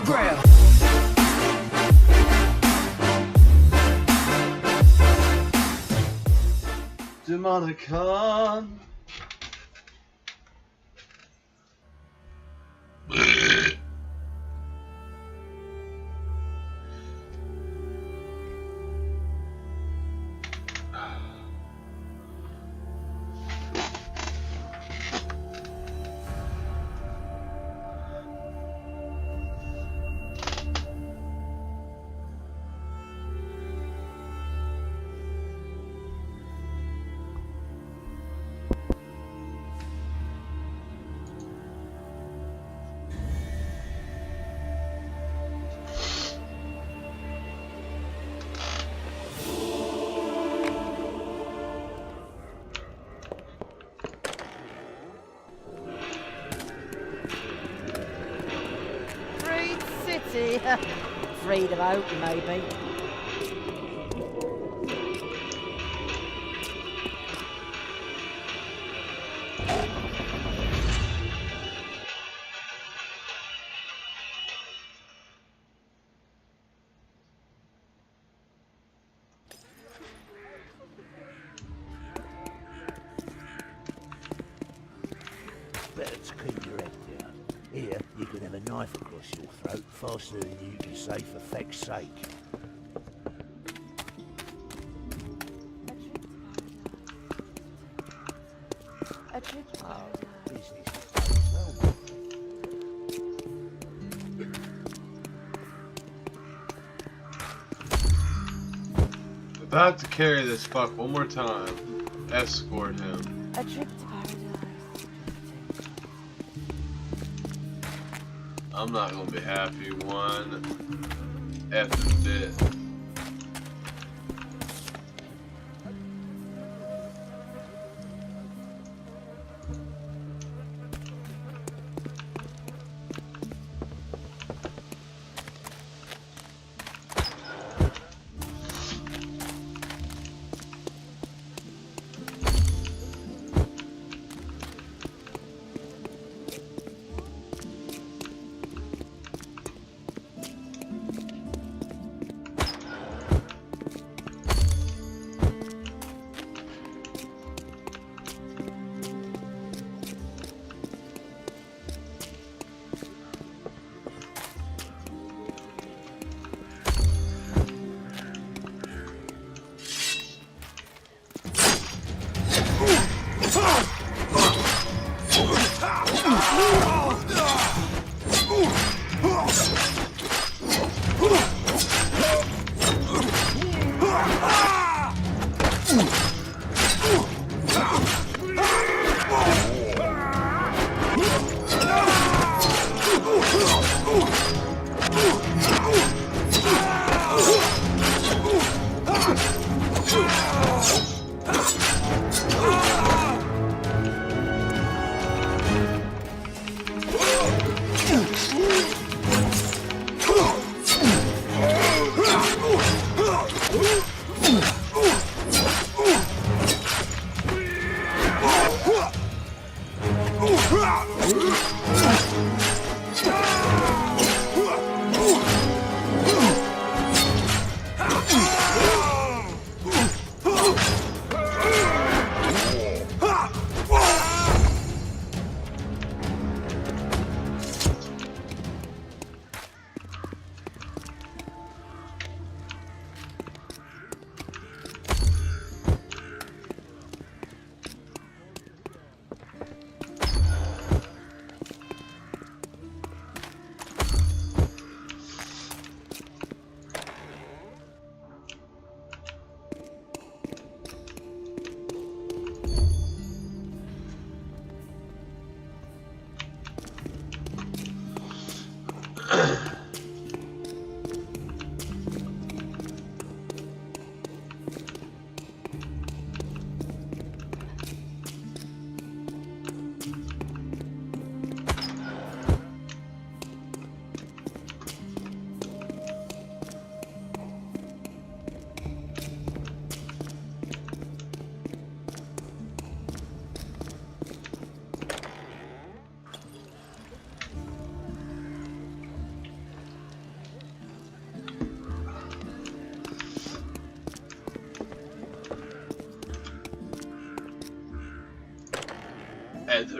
ground. Demonicon. Freedom out, maybe. Better to keep your head down. Here, you can have a knife across your throat faster than you can say for feck's sake. Oh, business. About to carry this fuck one more time. Escort him. A trip to paradise. I'm not gonna be happy one effing bit.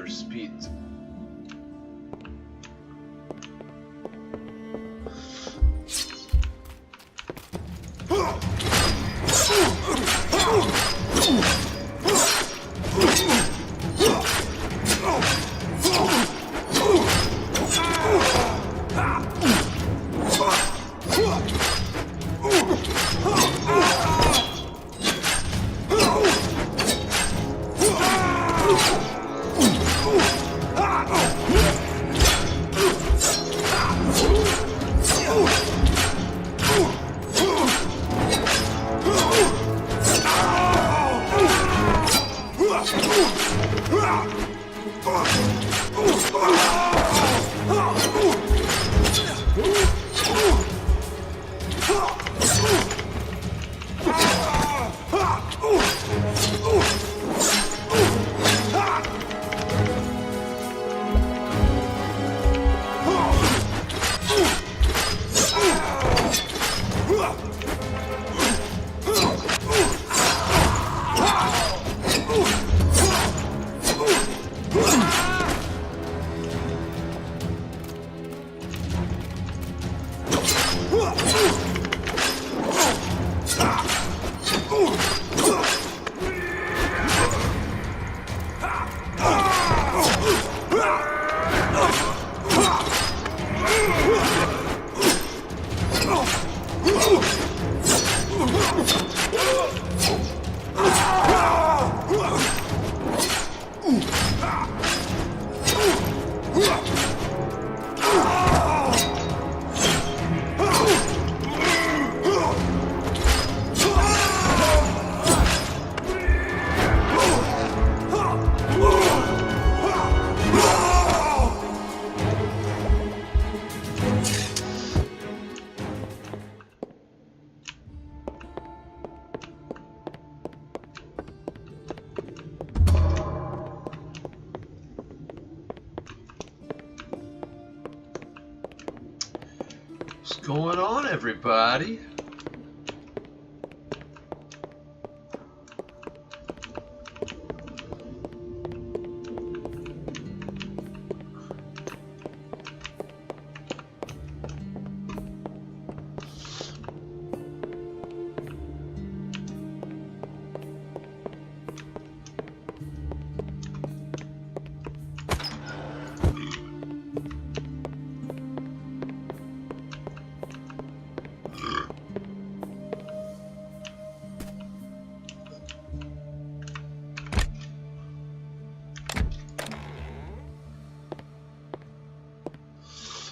speed. What's going on, everybody?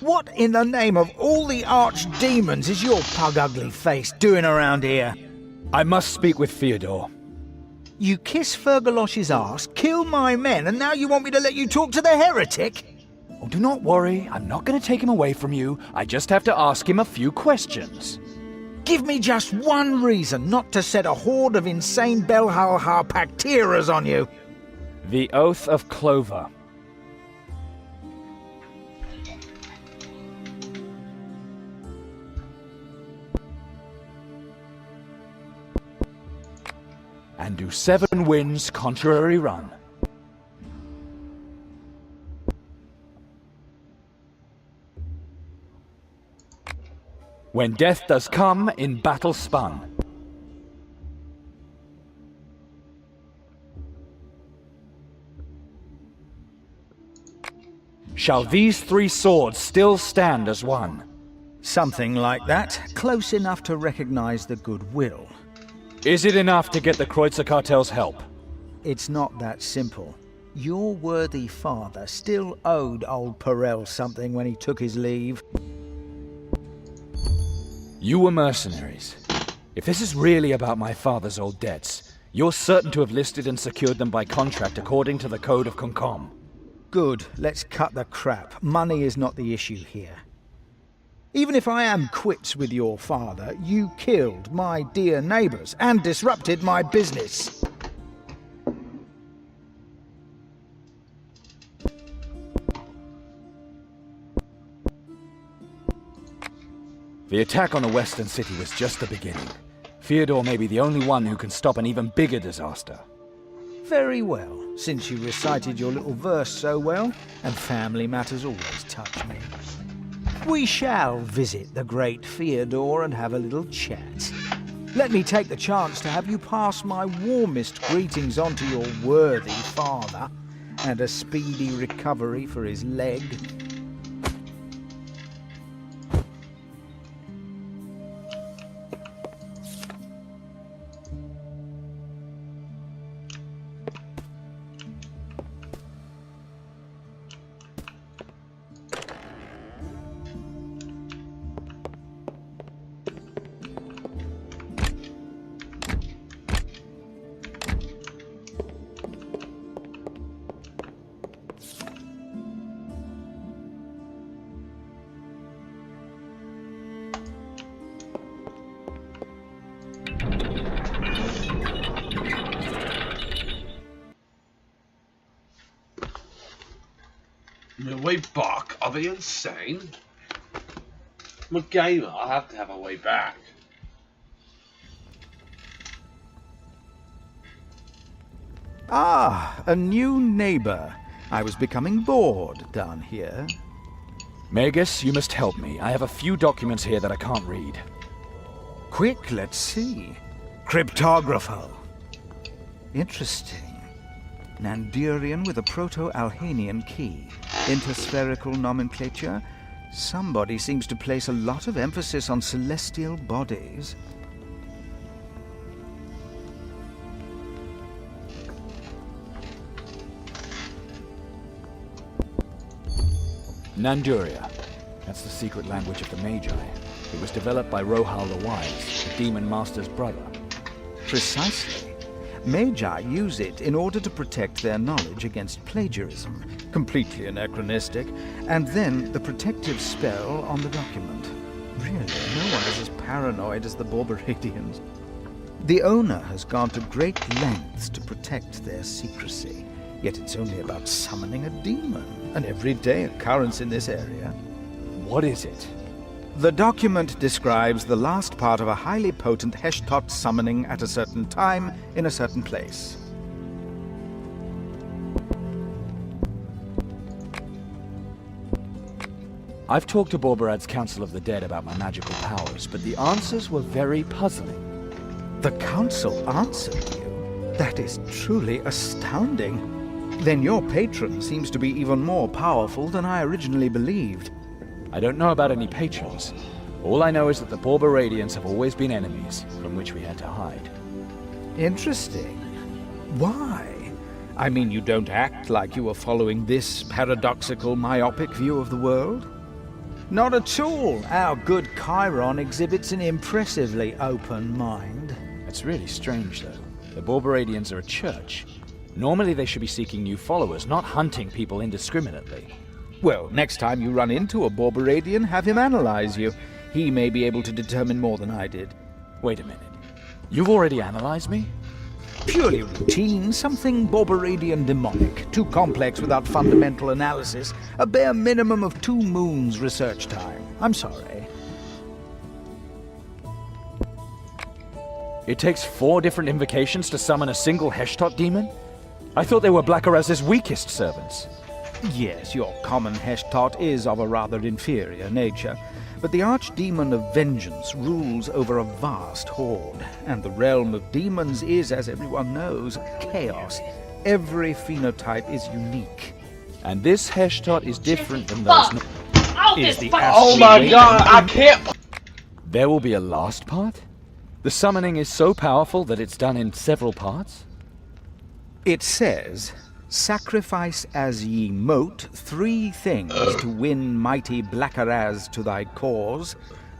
What in the name of all the archdemons is your pug-ugly face doing around here? I must speak with Theodore. You kiss Fergalosh's ass, kill my men, and now you want me to let you talk to the heretic? Oh, do not worry, I'm not going to take him away from you. I just have to ask him a few questions. Give me just one reason not to set a horde of insane Belhal Harpacteras on you. The Oath of Clover. And do 7 winds contrary run. When death does come, in battle spun. Shall these 3 swords still stand as one? Something like that, close enough to recognize the goodwill. Is it enough to get the Kreutzer Cartel's help? It's not that simple. Your worthy father still owed old Perel something when he took his leave. You were mercenaries. If this is really about my father's old debts, you're certain to have listed and secured them by contract according to the Code of Concom. Good, let's cut the crap. Money is not the issue here. Even if I am quits with your father, you killed my dear neighbors and disrupted my business. The attack on the Western City was just the beginning. Theodore may be the only one who can stop an even bigger disaster. Very well. since you recited your little verse so well, and family matters always touch me. We shall visit the great Theodore and have a little chat. Let me take the chance to have you pass my warmest greetings on to your worthy father, and a speedy recovery for his leg. My way back? Are they insane? I'm a gamer. I have to have a way back. Ah, a new neighbor. I was becoming bored down here. Magus, you must help me. I have a few documents here that I can't read. Quick, let's see. Cryptographo. Interesting. Nandurian with a Proto-Alhanian key. Interspherical nomenclature. Somebody seems to place a lot of emphasis on celestial bodies. Nanduria. That's the secret language of the Magi. It was developed by Rohal the Wise, the Demon Master's brother. Precisely. Magi use it in order to protect their knowledge against plagiarism, completely anachronistic, and then the protective spell on the document. Really, no one is as paranoid as the Borberadians. The owner has gone to great lengths to protect their secrecy, yet it's only about summoning a demon, an everyday occurrence in this area. What is it? The document describes the last part of a highly potent Heshtot summoning at a certain time in a certain place. I've talked to Borberad's Council of the Dead about my magical powers, but the answers were very puzzling. The council answered you? That is truly astounding. Then your patron seems to be even more powerful than I originally believed. I don't know about any patrons. All I know is that the Borberadians have always been enemies, from which we had to hide. Interesting. Why? I mean, you don't act like you were following this paradoxical, myopic view of the world. Not at all. Our good Chiron exhibits an impressively open mind. That's really strange, though. The Borberadians are a church. Normally they should be seeking new followers, not hunting people indiscriminately. Well, next time you run into a Borberadian, have him analyze you. He may be able to determine more than I did. Wait a minute. You've already analyzed me? Purely routine, something Borberadian demonic. Too complex without fundamental analysis. A bare minimum of 2 moons research time. I'm sorry. It takes 4 different invocations to summon a single Heshtot demon? I thought they were Blackaraz's weakest servants. Yes, your common Heshtot is of a rather inferior nature, but the Archdemon of Vengeance rules over a vast horde, and the realm of demons is, as everyone knows, chaos. Every phenotype is unique. And this Heshtot is different from those... Oh my god, I can't... There will be a last part? The summoning is so powerful that it's done in several parts? It says, "Sacrifice as ye mote 3 things to win mighty Blackaraz to thy cause.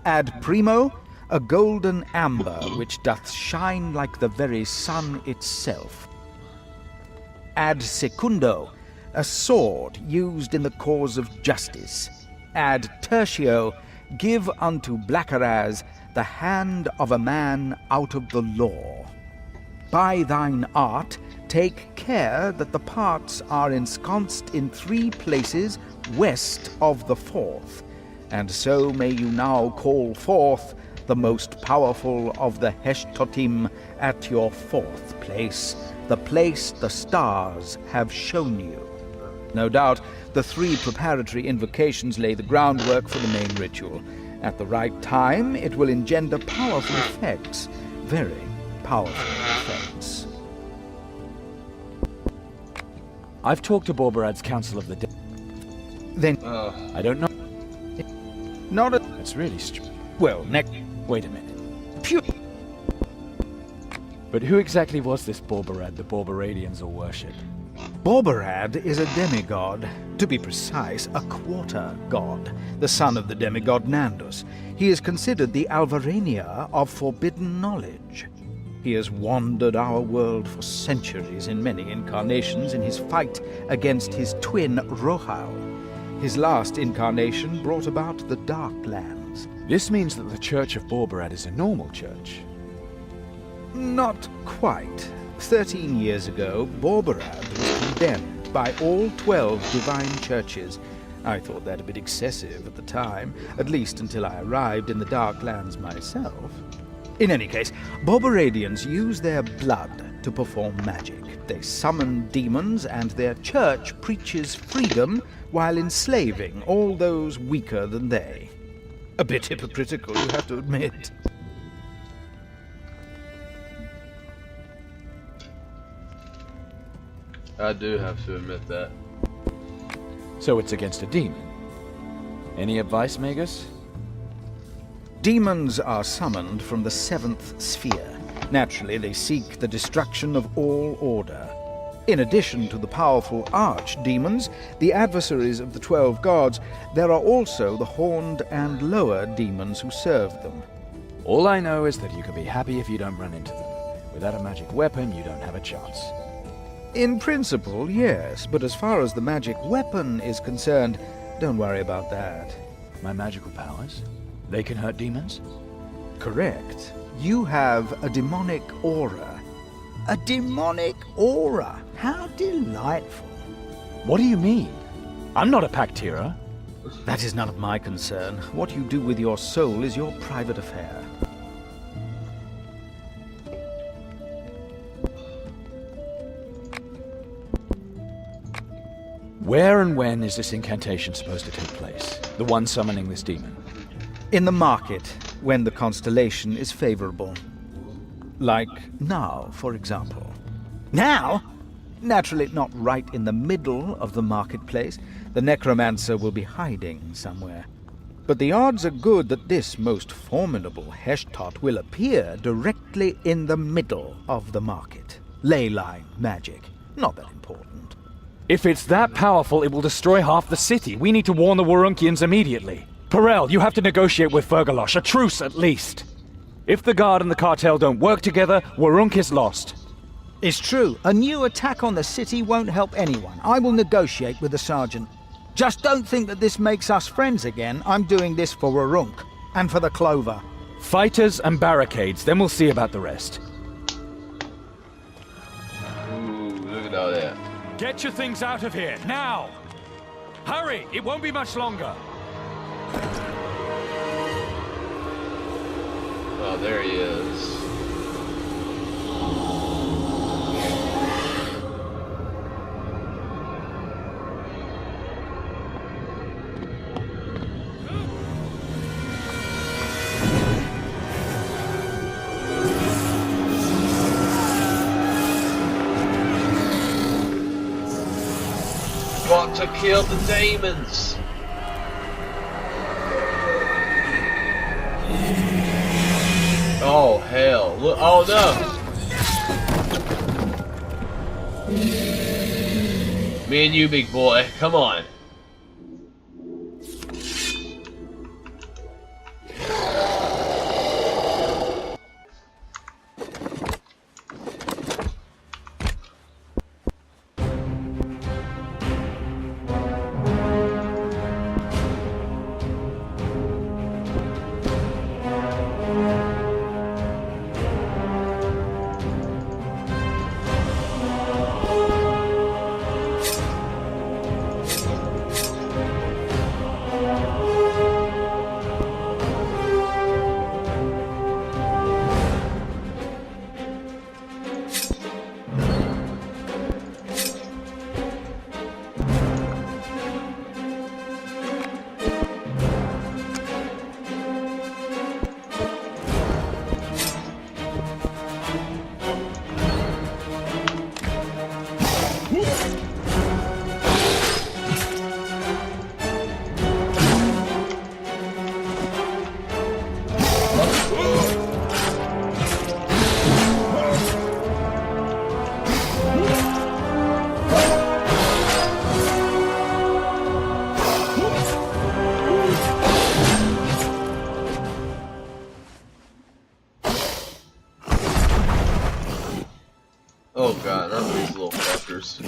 Ad primo, a golden amber which doth shine like the very sun itself. Ad secundo, a sword used in the cause of justice. Ad tertio, give unto Blackaraz the hand of a man out of the law. By thine art, take care that the parts are ensconced in 3 places west of the 4th, and so may you now call forth the most powerful of the Heshtotim at your 4th place, the place the stars have shown you. No doubt, the 3 preparatory invocations lay the groundwork for the main ritual. At the right time, it will engender powerful effects. Very powerful effects. I've talked to Borberad's Council of the Dead. Then, I don't know. not a... That's really Well, Wait a minute. Phew. But who exactly was this Borberad the Borberadians all worship? Borberad is a demigod, to be precise, a quarter god, the son of the demigod Nandus. He is considered the Alvarania of forbidden knowledge. He has wandered our world for centuries in many incarnations in his fight against his twin Rohau. His last incarnation brought about the Darklands. This means that the Church of Borberad is a normal church. Not quite. 13 years ago, Borberad was condemned by all 12 divine churches. I thought that a bit excessive at the time, at least until I arrived in the Darklands myself. In any case, Borberadians use their blood to perform magic. They summon demons, and their church preaches freedom while enslaving all those weaker than they. A bit hypocritical, you have to admit. I do have to admit that. So it's against a demon. Any advice, Magus? Demons are summoned from the 7th sphere. Naturally, they seek the destruction of all order. In addition to the powerful archdemons, the adversaries of the 12 gods, there are also the horned and lower demons who serve them. All I know is that you can be happy if you don't run into them. Without a magic weapon, you don't have a chance. In principle, yes, but as far as the magic weapon is concerned, don't worry about that. My magical powers? They can hurt demons? Correct. You have a demonic aura. A demonic aura? How delightful. What do you mean? I'm not a Pactira. That is none of my concern. What you do with your soul is your private affair. Where and when is this incantation supposed to take place? The one summoning this demon? In the market, when the constellation is favorable. Like now, for example. Now? Naturally, not right in the middle of the marketplace. The necromancer will be hiding somewhere. But the odds are good that this most formidable Heshtot will appear directly in the middle of the market. Ley line magic. Not that important. If it's that powerful, it will destroy half the city. We need to warn the Warunkians immediately. Perel, you have to negotiate with Fergalosh, a truce at least. If the Guard and the cartel don't work together, Warunk is lost. It's true. A new attack on the city won't help anyone. I will negotiate with the sergeant. Just don't think that this makes us friends again. I'm doing this for Warunk, and for the Clover. Fighters and barricades, then we'll see about the rest. Ooh, look at all that. Get your things out of here, now! Hurry, it won't be much longer. Oh, there he is. Got to kill the demons. Oh hell! Look! Oh no! Me and you, big boy. Come on. Oh god, not these little fuckers.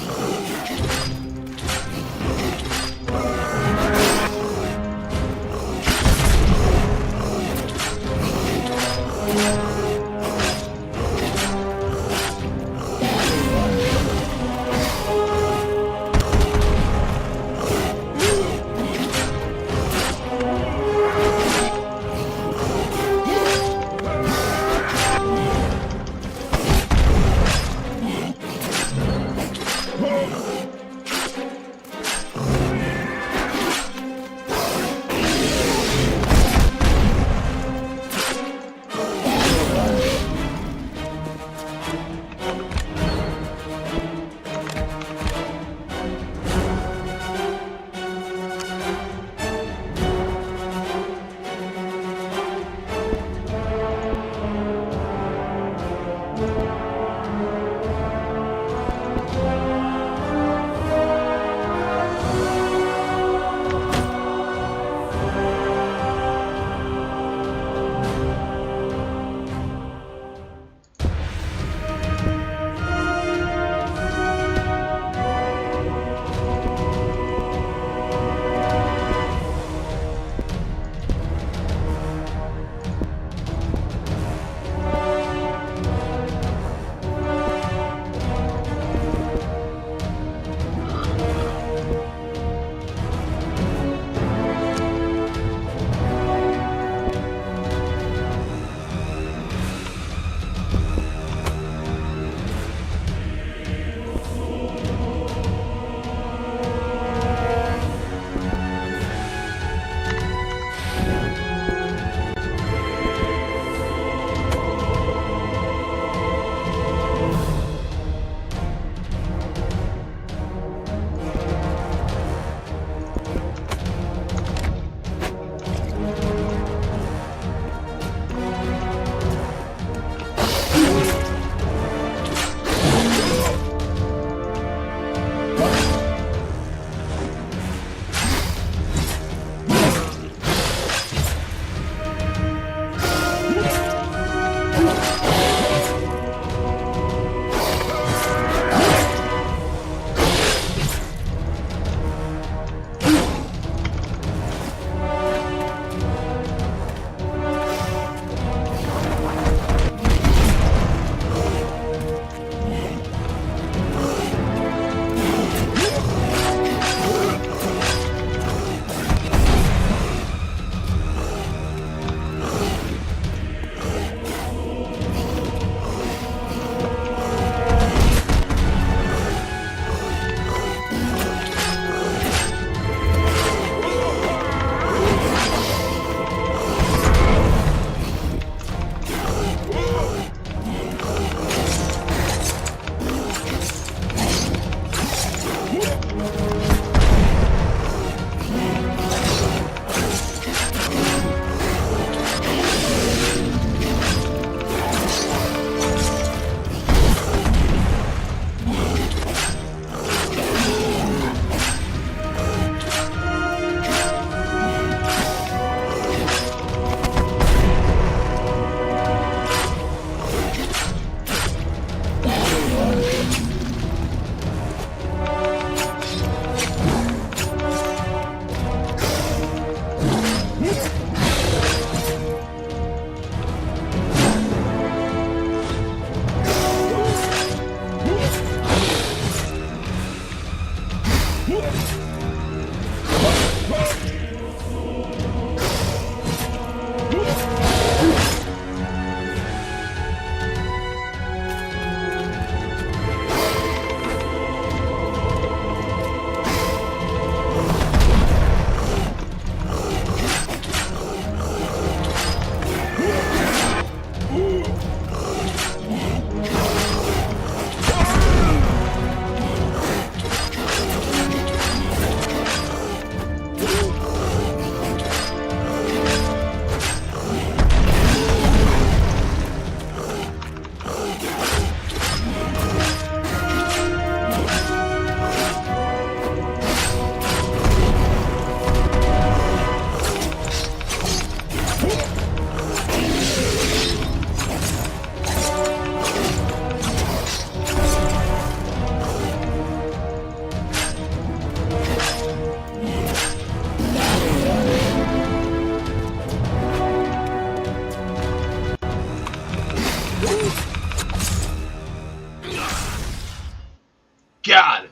Got it.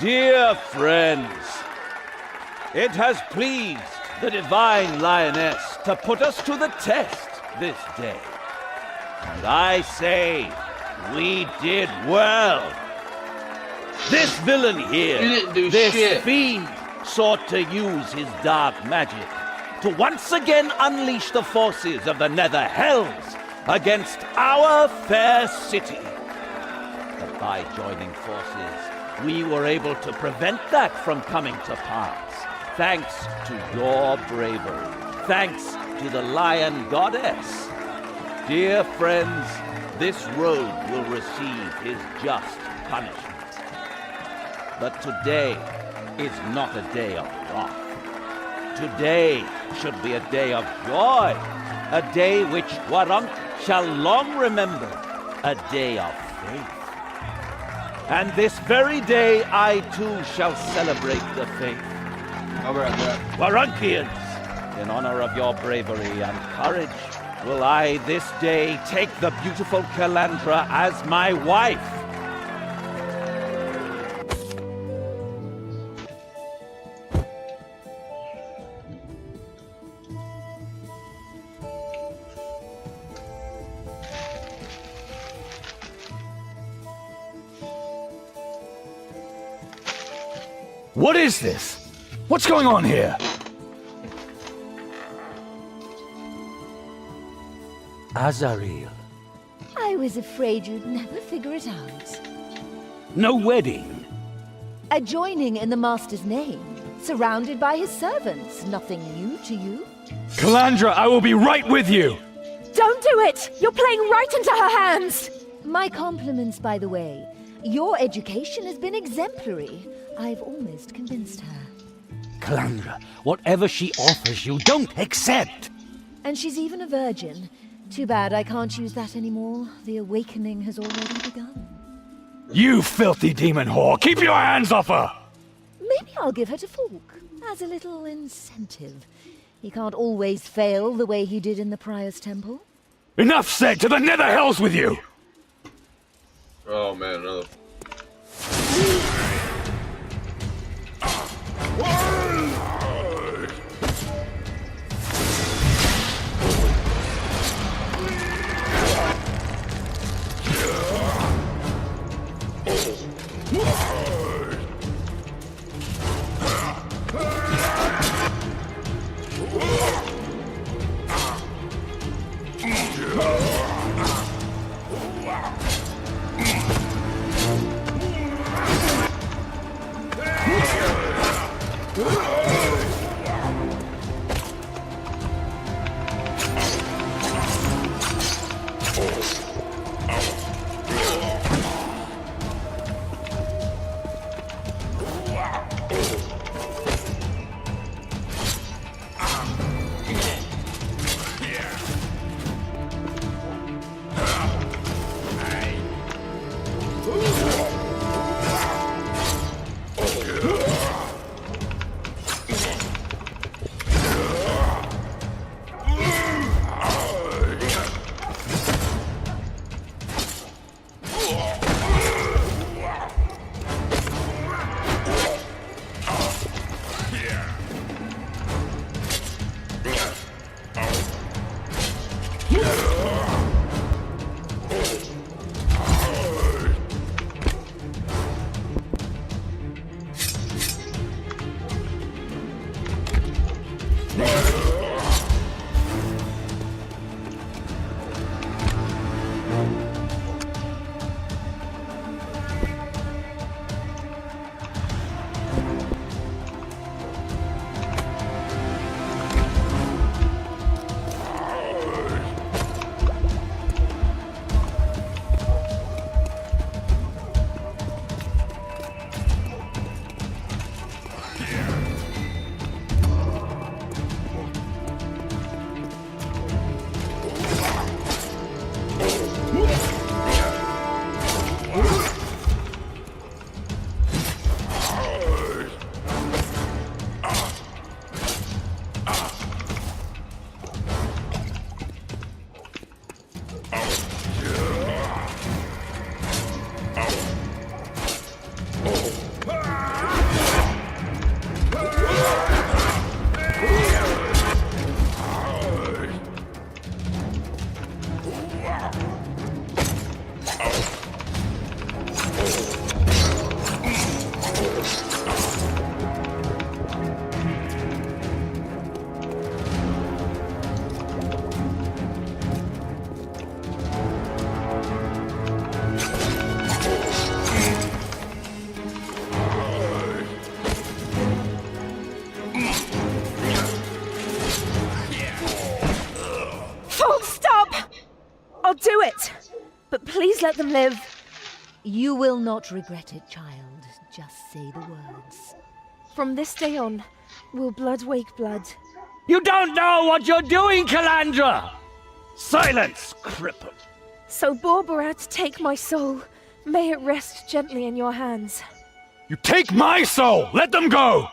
Dear friends, it has pleased the divine lioness to put us to the test this day. And I say, we did well. This villain here, You didn't do this shit. fiend, sought to use his dark magic to once again unleash the forces of the Nether Hells against our fair city. But by joining forces, we were able to prevent that from coming to pass, thanks to your bravery, thanks to the Lion Goddess. Dear friends, this road will receive his just punishment. But today is not a day of wrath. Today should be a day of joy, a day which Warunk shall long remember, a day of faith. And this very day I too shall celebrate the faith. Alright, Warunkians, in honor of your bravery and courage, will I this day take the beautiful Calandra as my wife. What is this? What's going on here? Azariel. I was afraid you'd never figure it out. No wedding. A joining in the Master's name, surrounded by his servants. Nothing new to you. Calandra, I will be right with you! Don't do it! You're playing right into her hands! My compliments, by the way. Your education has been exemplary. I've almost convinced her. Calandra, whatever she offers you, don't accept. And she's even a virgin. Too bad I can't use that anymore. The awakening has already begun. You filthy demon whore! Keep your hands off her! Maybe I'll give her to Falk, as a little incentive. He can't always fail the way he did in the Prior's Temple. Enough said! To the Nether Hells with you! Oh man, another. it! But please let them live. You will not regret it, child. Just say the words. From this day on, will blood wake blood. You don't know what you're doing, Calandra! Silence, cripple! So Borbarat, take my soul. May it rest gently in your hands. You take my soul! Let them go!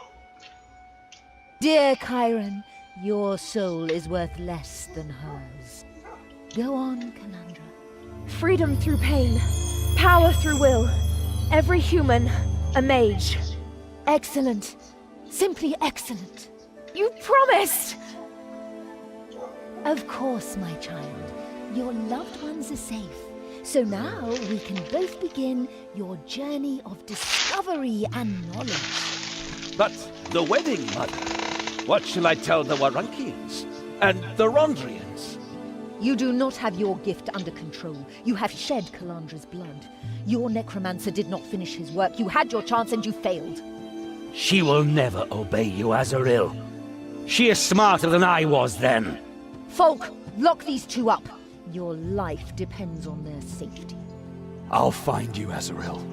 Dear Chiron, your soul is worth less than hers. Go on, Calandra. Freedom through pain, power through will. Every human, a mage. Excellent. Simply excellent. You promised! Of course, my child. Your loved ones are safe. So now we can both begin your journey of discovery and knowledge. But the wedding, Mother. What shall I tell the Warunkians? And the Rhondrians? You do not have your gift under control. You have shed Calandra's blood. Your necromancer did not finish his work. You had your chance and you failed. She will never obey you, Azaril. She is smarter than I was then. Falk, lock these two up. Your life depends on their safety. I'll find you, Azaril.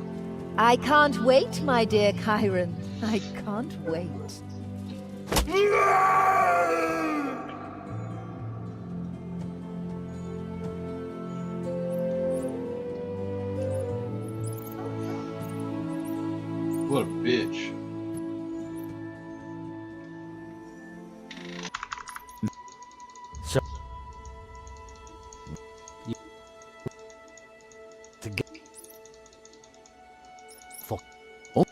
I can't wait, my dear Chiron. I can't wait. What a bitch. So... to get... For... Oh...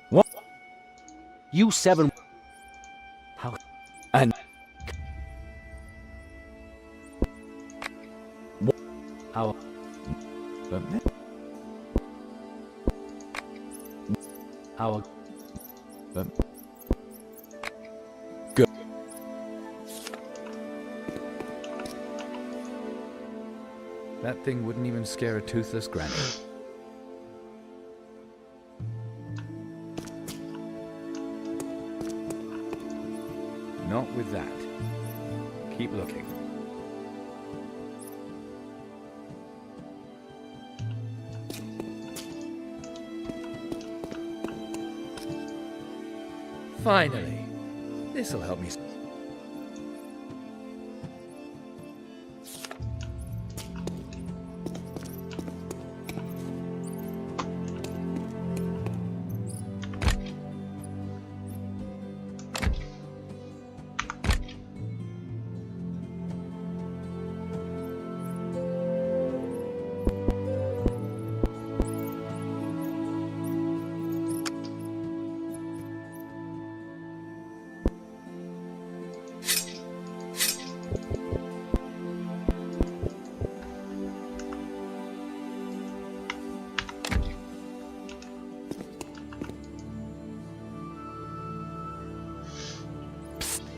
What? You seven... How... And... How... How... Good. That thing wouldn't even scare a toothless granny. Not with that. Keep looking. Finally. This'll help me.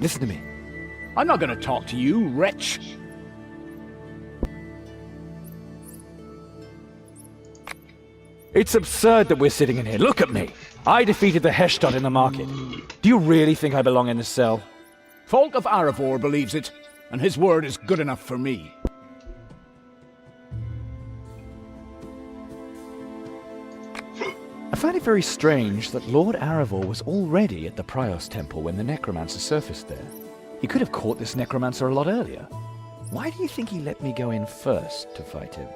Listen to me. I'm not gonna talk to you, wretch. It's absurd that we're sitting in here. Look at me. I defeated the Heshtot in the market. Do you really think I belong in this cell? Falk of Aravor believes it, and his word is good enough for me. I find it very strange that Lord Aravor was already at the Prios Temple when the Necromancer surfaced there. He could have caught this Necromancer a lot earlier. Why do you think he let me go in first to fight him?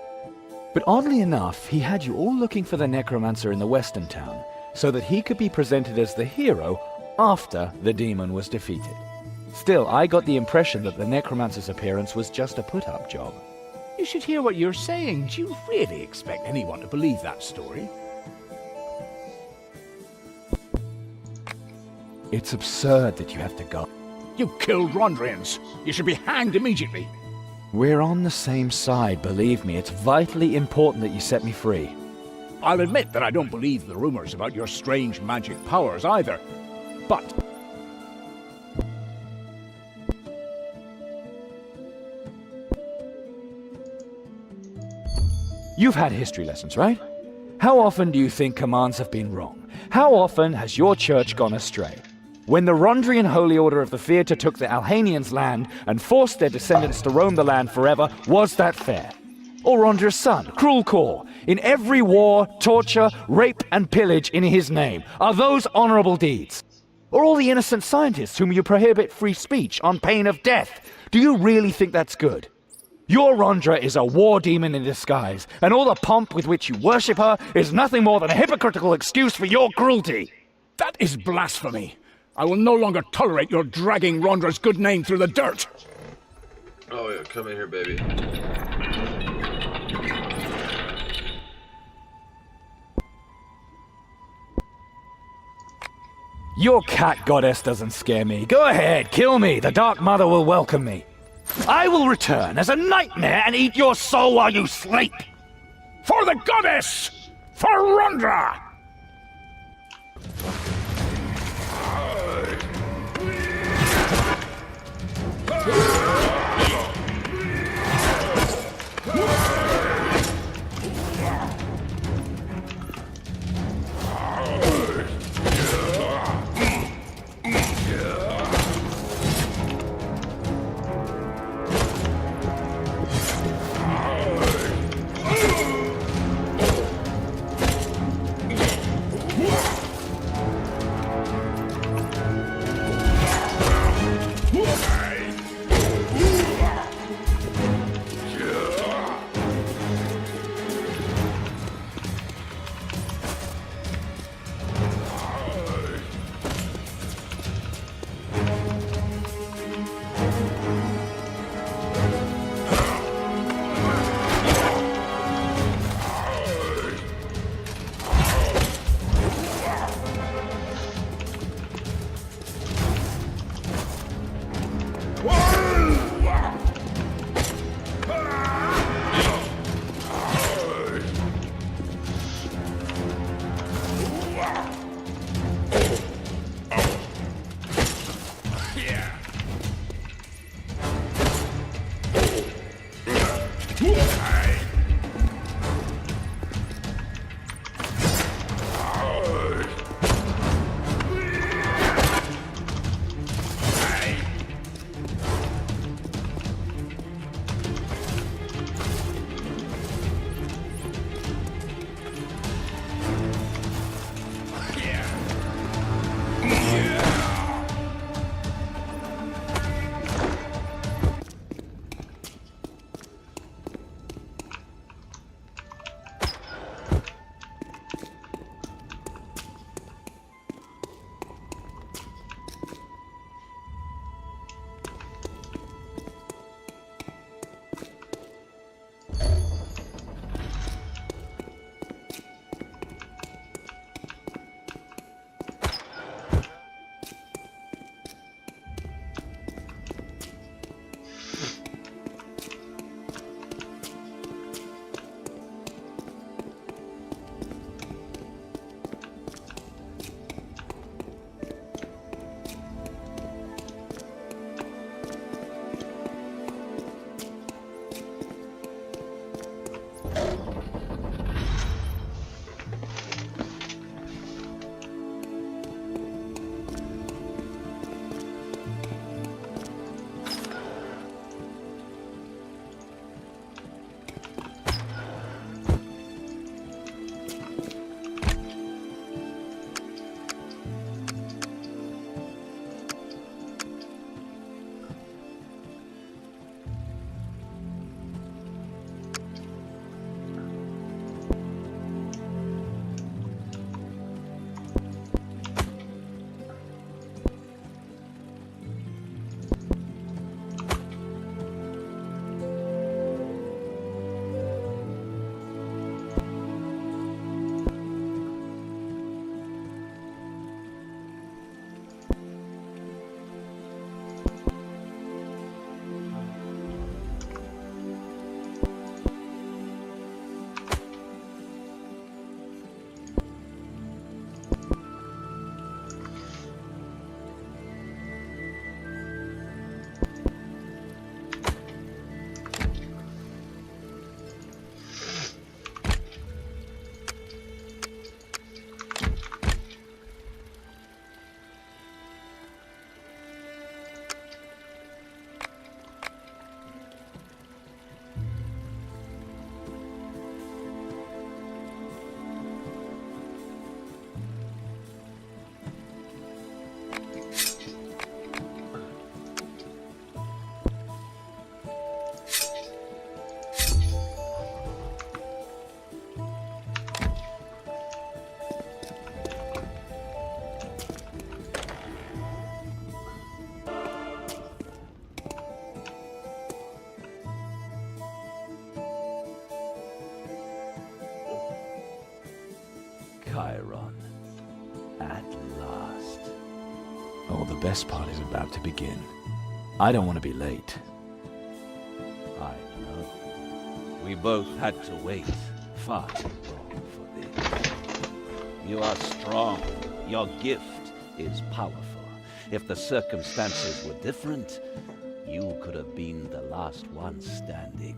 But oddly enough, he had you all looking for the Necromancer in the western town, so that he could be presented as the hero after the demon was defeated. Still, I got the impression that the Necromancer's appearance was just a put-up job. You should hear what you're saying. Do you really expect anyone to believe that story? It's absurd that you have to go. You killed Rhondrians. You should be hanged immediately. We're on the same side, believe me. It's vitally important that you set me free. I'll admit that I don't believe the rumors about your strange magic powers either. But... You've had history lessons, right? How often do you think commands have been wrong? How often has your church gone astray? When the Rhondrian Holy Order of the Theatre took the Alhanians' land and forced their descendants to roam the land forever, was that fair? Or Rondra's son, Cruel Core, in every war, torture, rape, and pillage in his name? Are those honorable deeds? Or all the innocent scientists whom you prohibit free speech on pain of death? Do you really think that's good? Your Rhondra is a war demon in disguise, and all the pomp with which you worship her is nothing more than a hypocritical excuse for your cruelty. That is blasphemy. I will no longer tolerate your dragging Rondra's good name through the dirt. Oh yeah, come in here, baby. Your cat goddess doesn't scare me. Go ahead, kill me. The Dark Mother will welcome me. I will return as a nightmare and eat your soul while you sleep. For the goddess! For Rhondra! best part is about to begin. I don't want to be late. I know. We both had to wait far too long for this. You are strong. Your gift is powerful. If the circumstances were different, you could have been the last one standing.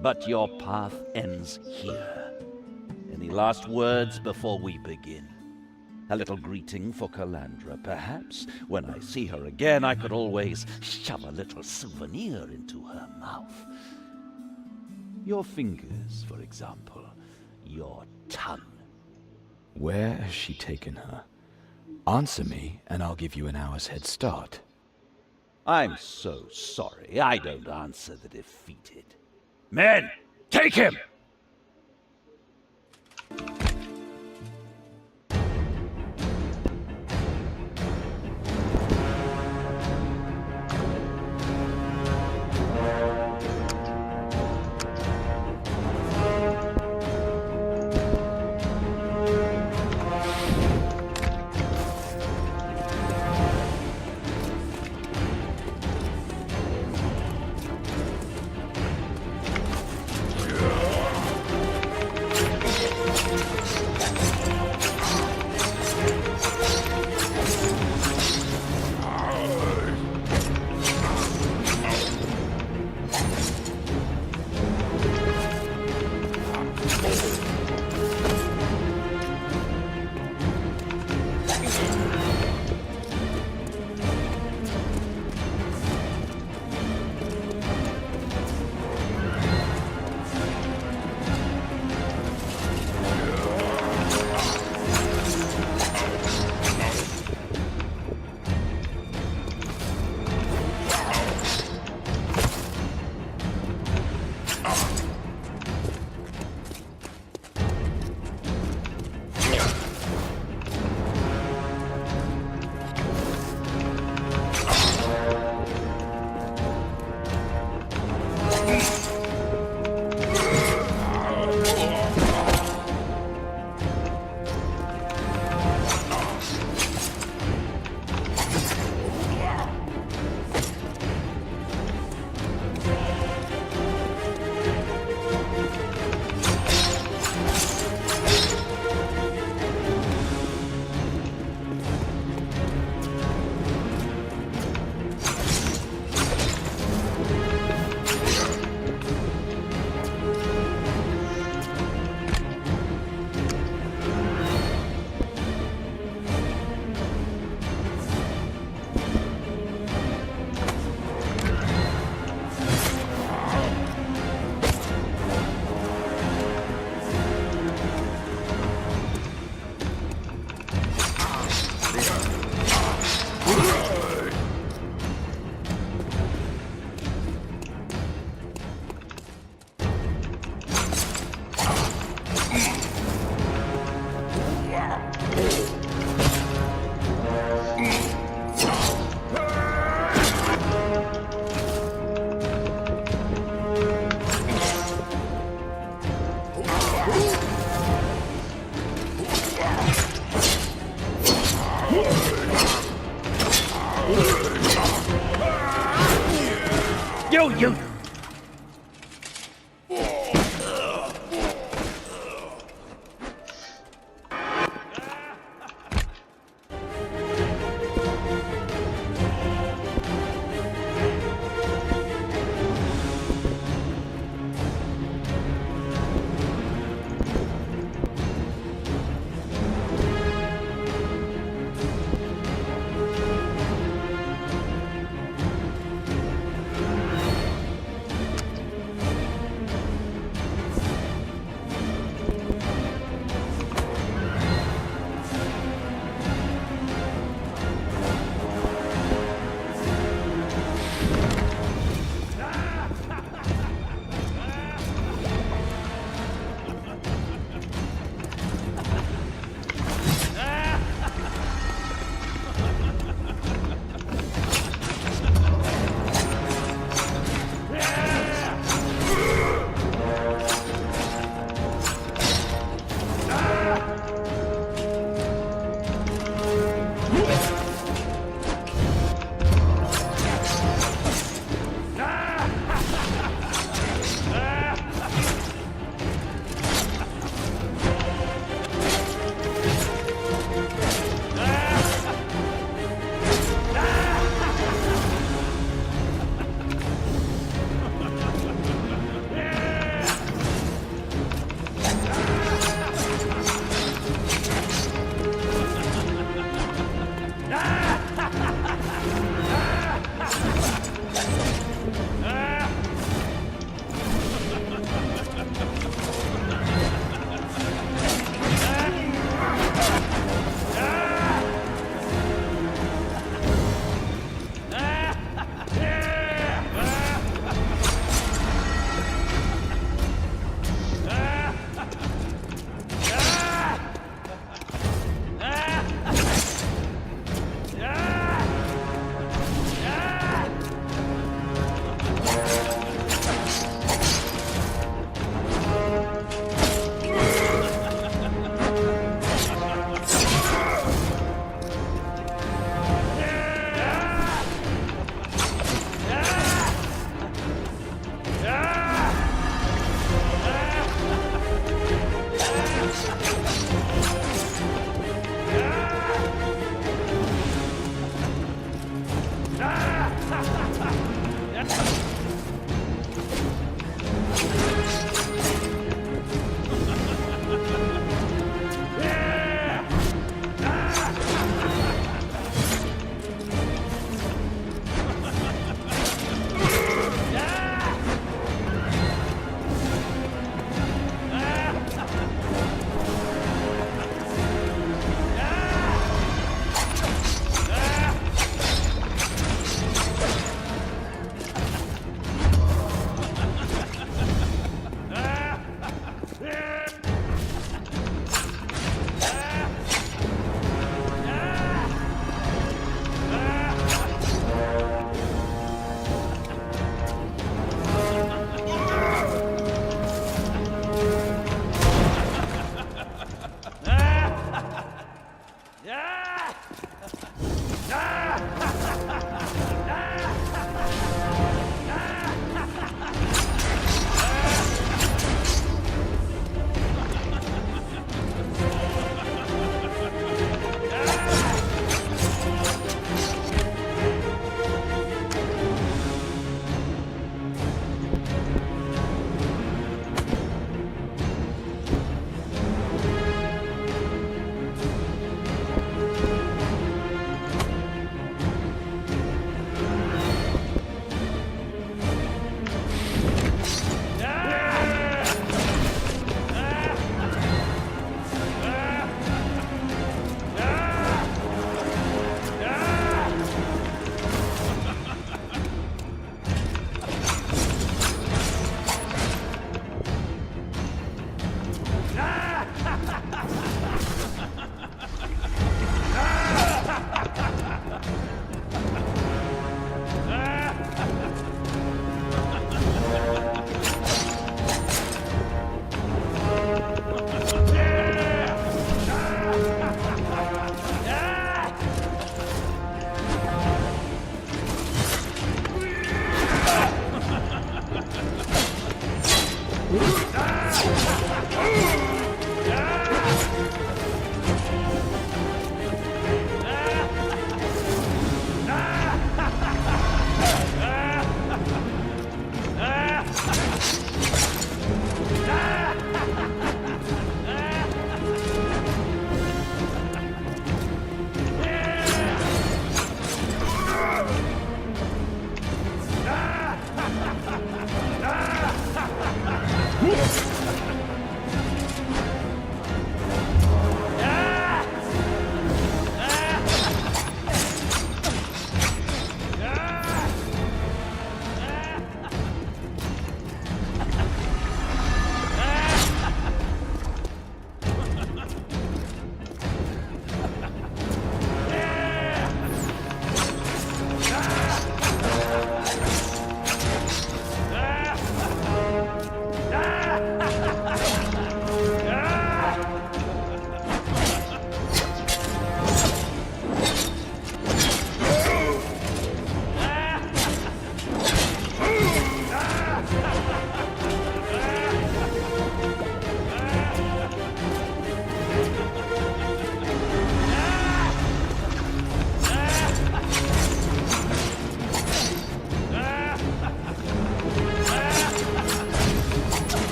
But your path ends here. Any last words before we begin? A little greeting for Calandra, perhaps? When I see her again, I could always shove a little souvenir into her mouth. Your fingers, for example. Your tongue. Where has she taken her? Answer me, and I'll give you an hour's head start. I'm so sorry. I don't answer the defeated. Men, take him! You!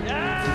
Yeah!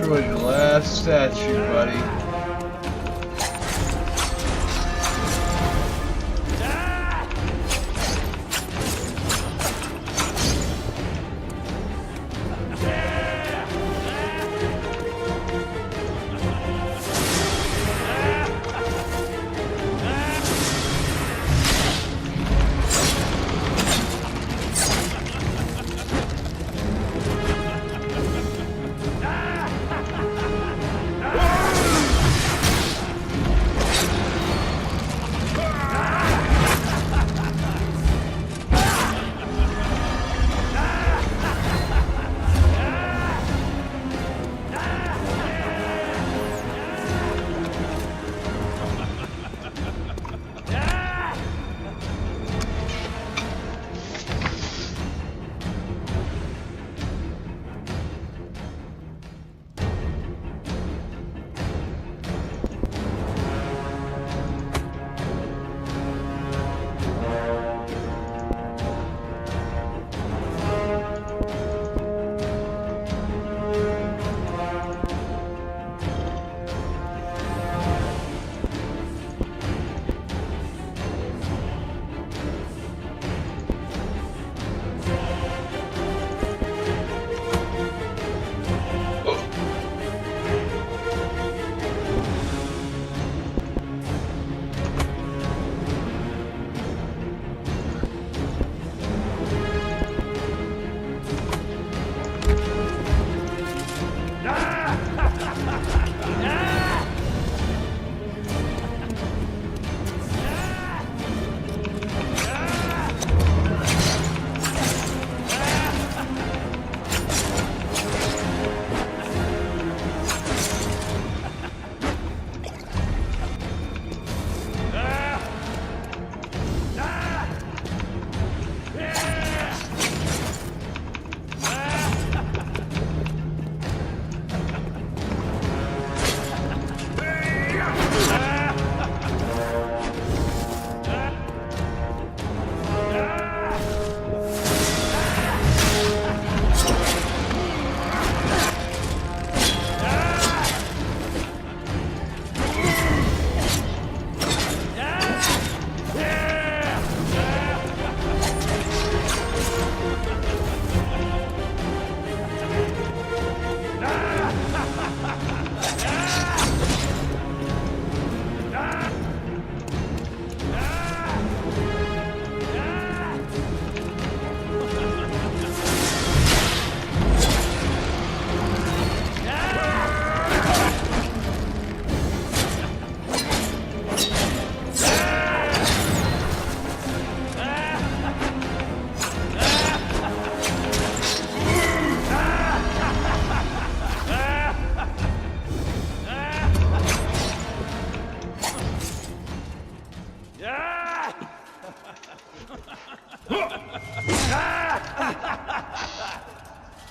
destroyed your last statue, buddy.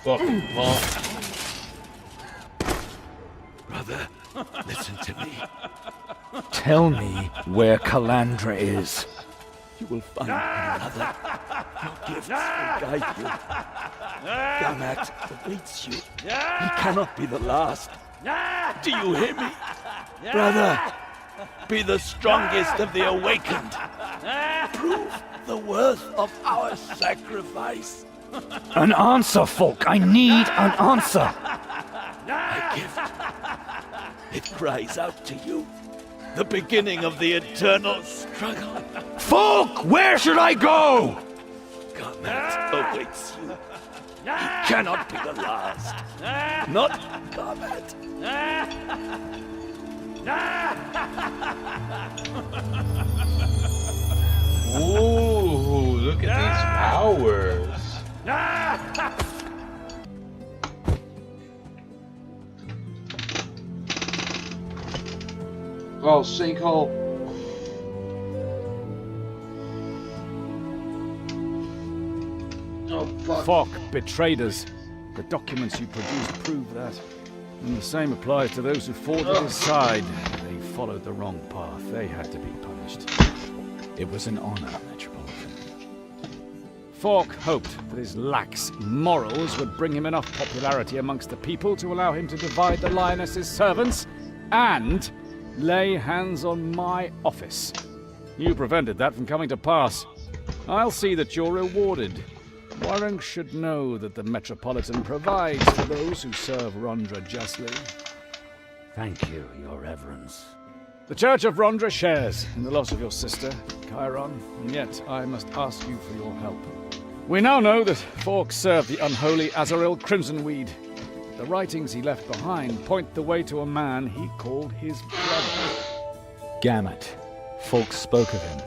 Fucking punk. Brother, listen to me. Tell me where Calandra is. You will find me, brother. Your gifts will guide you. Gamat awaits you. He cannot be the last. Do you hear me? Brother, be the strongest of the awakened. Prove the worth of our sacrifice. An answer, Falk! I need an answer! My gift. It cries out to you. The beginning of the eternal struggle. Falk! Where should I go? Gamat awaits you. He cannot be the last. Not Gamat. Ooh, look at these powers. Oh, sinkhole. Oh, fuck. Falk betrayed us. The documents you produced prove that. And the same applies to those who fought at his side. They followed the wrong path. They had to be punished. It was an honor, Metropolitan. Falk hoped that his lax morals would bring him enough popularity amongst the people to allow him to divide the lioness's servants and lay hands on my office. You prevented that from coming to pass. I'll see that you're rewarded. Warren should know that the Metropolitan provides for those who serve Rhondra justly. Thank you, Your Reverence. The Church of Rhondra shares in the loss of your sister, Chiron, and yet I must ask you for your help. We now know that Falk served the unholy Azaril Crimsonweed. The writings he left behind point the way to a man he called his brother. Gamut. Falk spoke of him.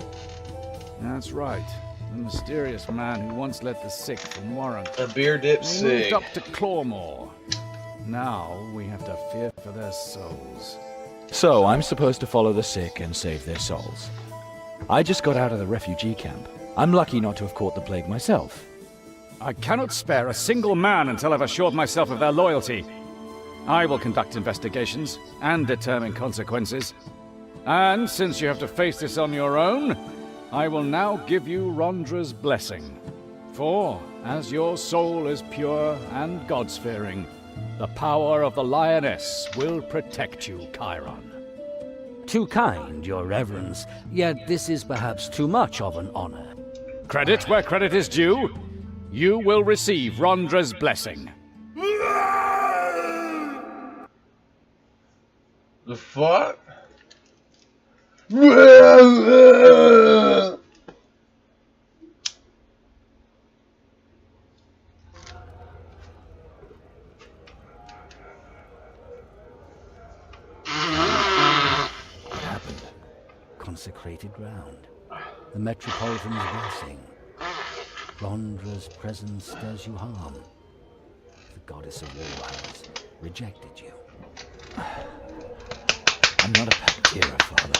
That's right. The mysterious man who once led the sick from Warren. A beer dip They sick. moved up to Clawmore. Now we have to fear for their souls. So I'm supposed to follow the sick and save their souls. I just got out of the refugee camp. I'm lucky not to have caught the plague myself. I cannot spare a single man until I've assured myself of their loyalty. I will conduct investigations and determine consequences. And since you have to face this on your own, I will now give you Rhondra's blessing. For, as your soul is pure and God-fearing, the power of the lioness will protect you, Chiron. Too kind, Your Reverence, yet this is perhaps too much of an honor. Credit where credit is due. You will receive Rhondra's blessing. The fuck? What happened? Consecrated ground. The Metropolitan's blessing. Rhondra's presence does you harm. The goddess of war has rejected you. I'm not a Paktira, Father.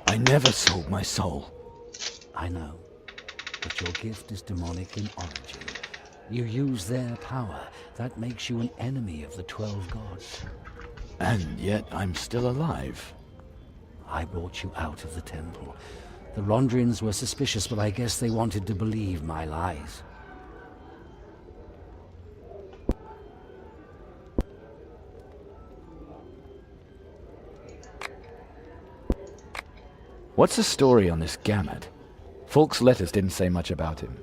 I never sold my soul. I know, but your gift is demonic in origin. You use their power. That makes you an enemy of the 12 gods. And yet I'm still alive. I brought you out of the temple. The rhondrians were suspicious, but I guess they wanted to believe my lies. What's the story on this Gamut? Falk's letters didn't say much about him.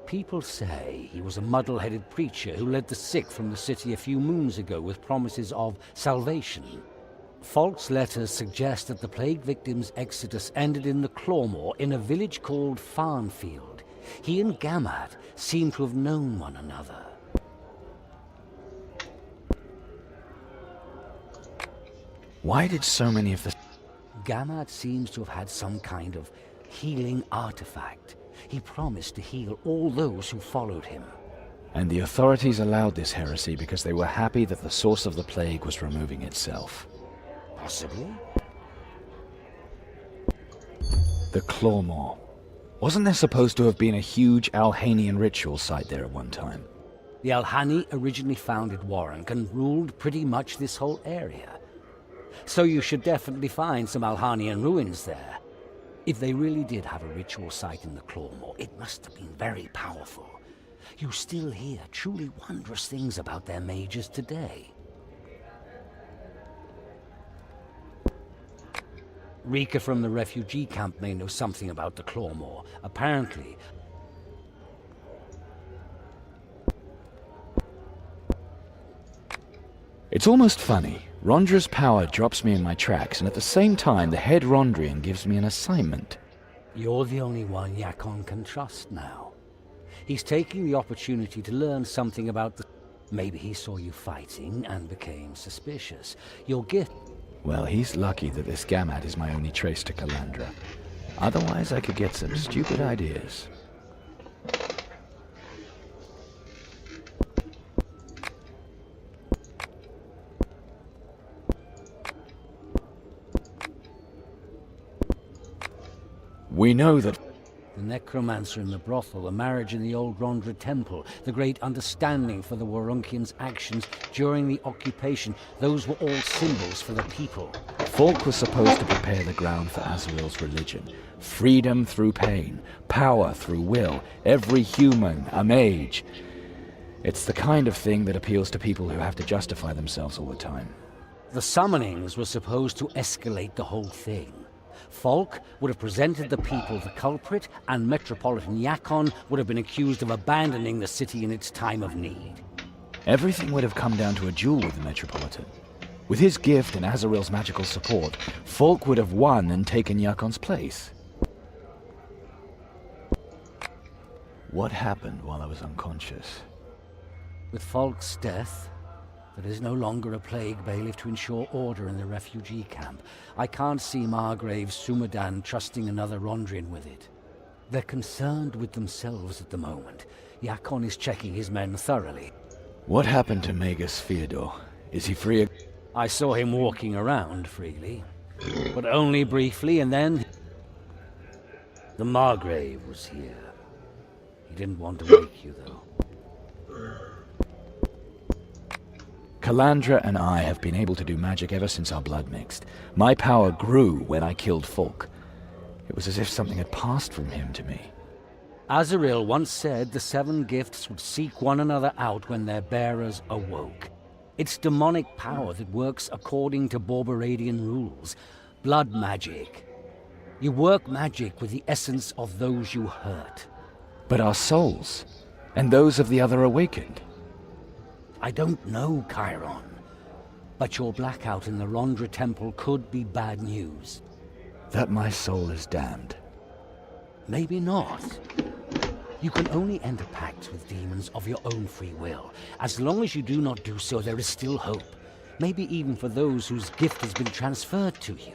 People say he was a muddle-headed preacher who led the sick from the city a few moons ago with promises of salvation. Falk's letters suggest that the plague victims' exodus ended in the Clawmore in a village called Fernfeild. He and Gamut seem to have known one another. Why did so many of the... Gamut seems to have had some kind of healing artifact. He promised to heal all those who followed him. And the authorities allowed this heresy because they were happy that the source of the plague was removing itself. Possibly. The Clawmore. Wasn't there supposed to have been a huge Alhanian ritual site there at one time? The Alhani originally founded Warren and ruled pretty much this whole area. So you should definitely find some Alhanian ruins there. If they really did have a ritual site in the Clawmore, it must have been very powerful. You still hear truly wondrous things about their mages today. Rika from the refugee camp may know something about the Clawmore. Apparently, It's almost funny. Rhondra's power drops me in my tracks, and at the same time, the head Rhondrian gives me an assignment. you're the only one Yakon can trust now. He's taking the opportunity to learn something about the... Maybe he saw you fighting and became suspicious. Your gift... Well, he's lucky that this Gamut is my only trace to Calandra. Otherwise, I could get some stupid ideas. We know that... The necromancer in the brothel, the marriage in the old Rhondra temple, the great understanding for the Warunkians' actions during the occupation, those were all symbols for the people. Falk was supposed to prepare the ground for Azaril's religion. Freedom through pain, power through will, every human a mage. It's the kind of thing that appeals to people who have to justify themselves all the time. The summonings were supposed to escalate the whole thing. Falk would have presented the people the culprit, and Metropolitan Yakon would have been accused of abandoning the city in its time of need. Everything would have come down to a duel with the Metropolitan. With his gift and Azaril's magical support, Falk would have won and taken Yakon's place. What happened while I was unconscious? With Falk's death, there is no longer a plague bailiff to ensure order in the refugee camp. I can't see Margrave Sumadan trusting another Rhondrian with it. They're concerned with themselves at the moment. Yakon is checking his men thoroughly. What happened to Magus Theodore? Is he free? I saw him walking around freely, but only briefly, and then the Margrave was here. He didn't want to wake you, though. Calandra and I have been able to do magic ever since our blood mixed. My power grew when I killed Falk. It was as if something had passed from him to me. Azaril once said the 7 gifts would seek one another out when their bearers awoke. It's demonic power that works according to Borberadian rules. Blood magic. You work magic with the essence of those you hurt. But our souls, and those of the other awakened. I don't know, Chiron. But your blackout in the Rhondra temple could be bad news. That my soul is damned. Maybe not. You can only enter pacts with demons of your own free will. As long as you do not do so, there is still hope. Maybe even for those whose gift has been transferred to you.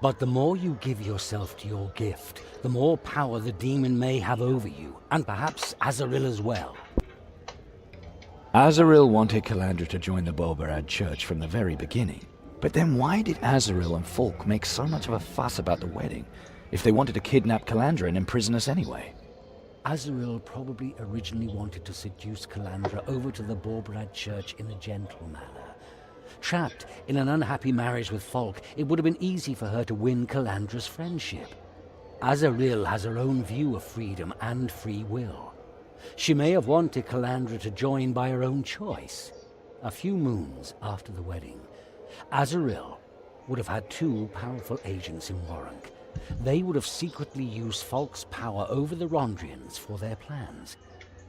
But the more you give yourself to your gift, the more power the demon may have over you, and perhaps Azaril as well. Azaril wanted Calandra to join the Bolbarad Church from the very beginning. But then why did Azaril and Falk make so much of a fuss about the wedding, if they wanted to kidnap Calandra and imprison us anyway? Azaril probably originally wanted to seduce Calandra over to the Bolbarad Church in a gentle manner. Trapped in an unhappy marriage with Falk, it would have been easy for her to win Calandra's friendship. Azaril has her own view of freedom and free will. She may have wanted Calandra to join by her own choice. A few moons after the wedding, Azaril would have had 2 powerful agents in Warunk. They would have secretly used Falk's power over the Rhondrians for their plans.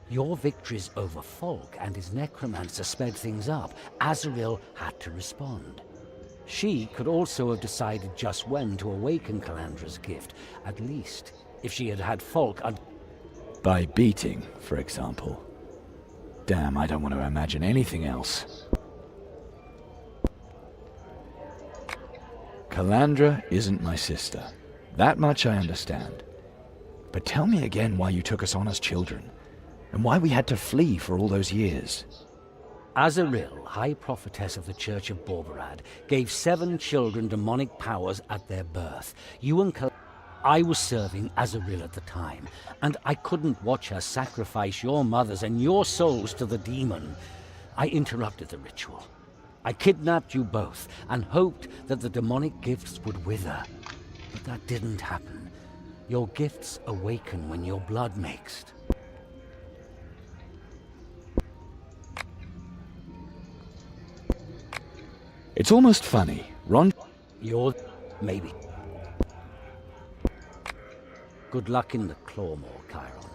Your victories over Falk and his necromancer sped things up. Azaril had to respond. She could also have decided just when to awaken Calandra's gift, at least if she had had Falk By beating, for example. Damn, I don't want to imagine anything else. Calandra isn't my sister. That much I understand. But tell me again why you took us on as children, and why we had to flee for all those years. Azaril, High Prophetess of the Church of Borberad, gave 7 children demonic powers at their birth. You and I was serving Azaril at the time, and I couldn't watch her sacrifice your mothers and your souls to the demon. I interrupted the ritual. I kidnapped you both, and hoped that the demonic gifts would wither. But that didn't happen. Your gifts awaken when your blood mixed. It's almost funny. You're... maybe. Good luck in the Clawmore, Chiron.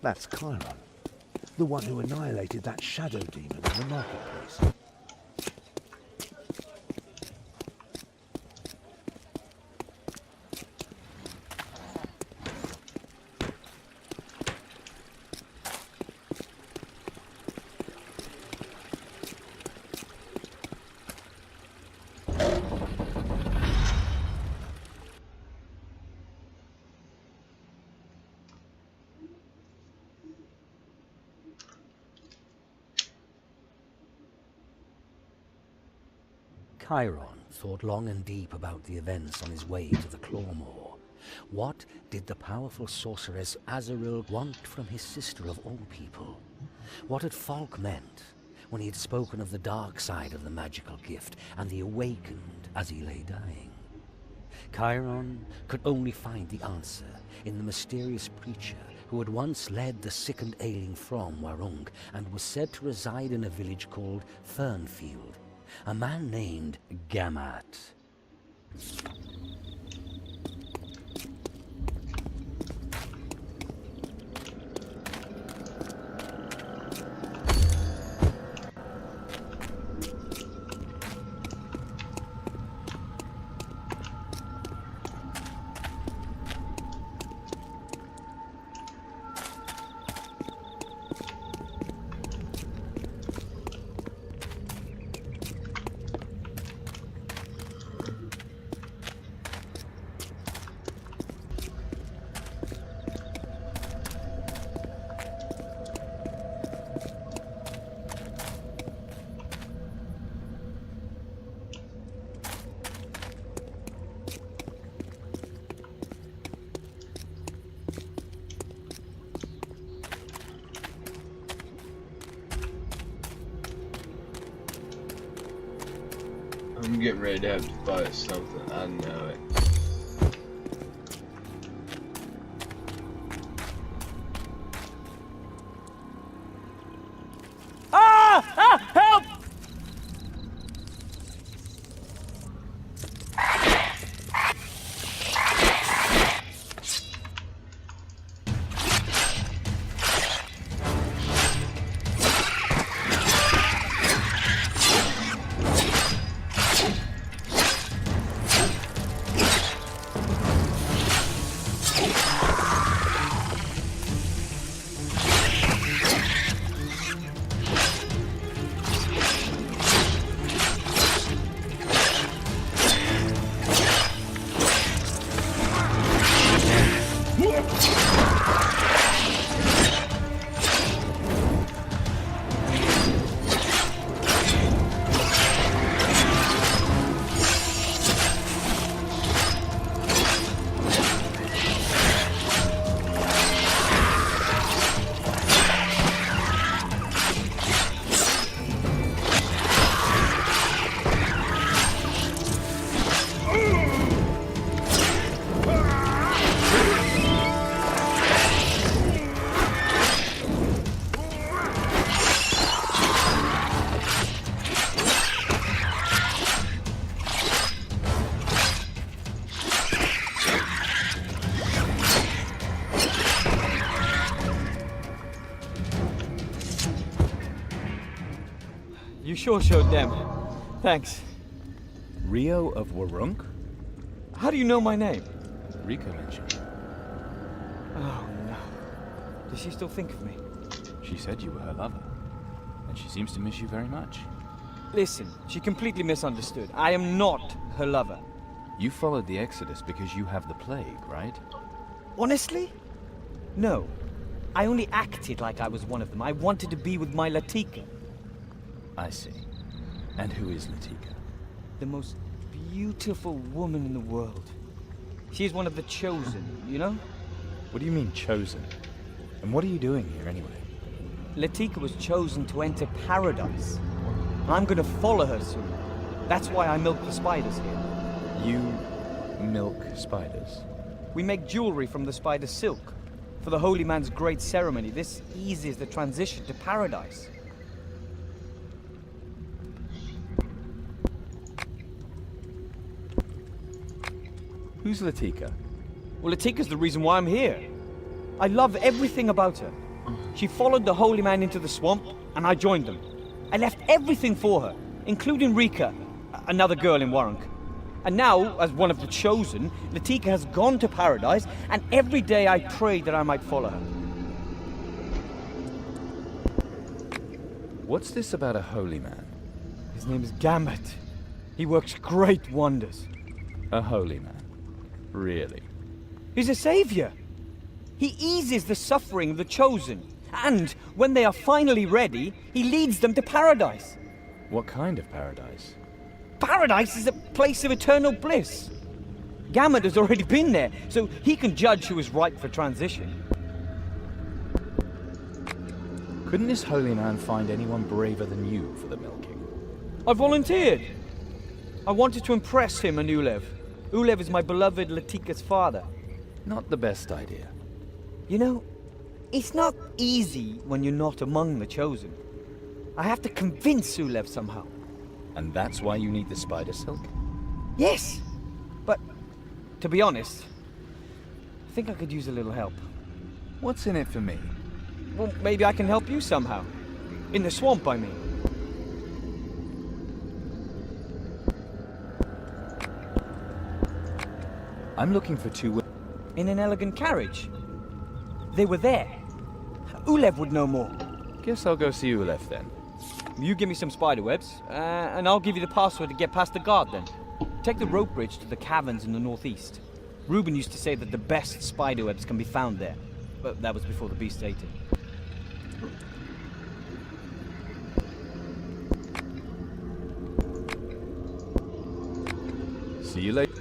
That's Chiron, the one who annihilated that shadow demon in the marketplace. Chiron thought long and deep about the events on his way to the Clawmore. What did the powerful sorceress Azaril want from his sister of all people? What had Falk meant when he had spoken of the dark side of the magical gift and the awakened as he lay dying? Chiron could only find the answer in the mysterious preacher who had once led the sick and ailing from Warung and was said to reside in a village called Fernfeild. A man named Gamat. I'm getting ready to have to fight something, I know it. Help! You sure showed them. Thanks. Rio of Warunk? How do you know my name? Rika mentioned. Oh no. Does she still think of me? She said you were her lover, and she seems to miss you very much. Listen, she completely misunderstood. I am not her lover. You followed the Exodus because you have the plague, right? Honestly? No. I only acted like I was one of them. I wanted to be with my Latika. I see. And who is Latika? The most beautiful woman in the world. She's one of the chosen, you know? What do you mean, chosen? And what are you doing here, anyway? Latika was chosen to enter paradise. I'm gonna follow her soon. That's why I milk the spiders here. You milk spiders? We make jewelry from the spider silk. For the holy man's great ceremony, this eases the transition to paradise. Who's Latika? Well, Latika's the reason why I'm here. I love everything about her. She followed the holy man into the swamp, and I joined them. I left everything for her, including Rika, another girl in Warunk. And now, as one of the chosen, Latika has gone to paradise, and every day I pray that I might follow her. What's this about a holy man? His name is Gamut. He works great wonders. A holy man? Really? He's a savior. He eases the suffering of the chosen. And when they are finally ready, he leads them to paradise. What kind of paradise? Paradise is a place of eternal bliss. Gamut has already been there, so he can judge who is ripe for transition. Couldn't this holy man find anyone braver than you for the milking? I volunteered. I wanted to impress him and Ulev. Ulev is my beloved Latika's father. Not the best idea. You know, it's not easy when you're not among the chosen. I have to convince Ulev somehow. And that's why you need the spider silk? Yes, but to be honest, I think I could use a little help. What's in it for me? Well, maybe I can help you somehow. In the swamp, I mean. I'm looking for two... In an elegant carriage. They were there. Ulev would know more. Guess I'll go see Ulev then. You give me some spiderwebs, and I'll give you the password to get past the guard then. Take the rope bridge to the caverns in the northeast. Reuben used to say that the best spiderwebs can be found there. But that was before the beast ate it. See you later.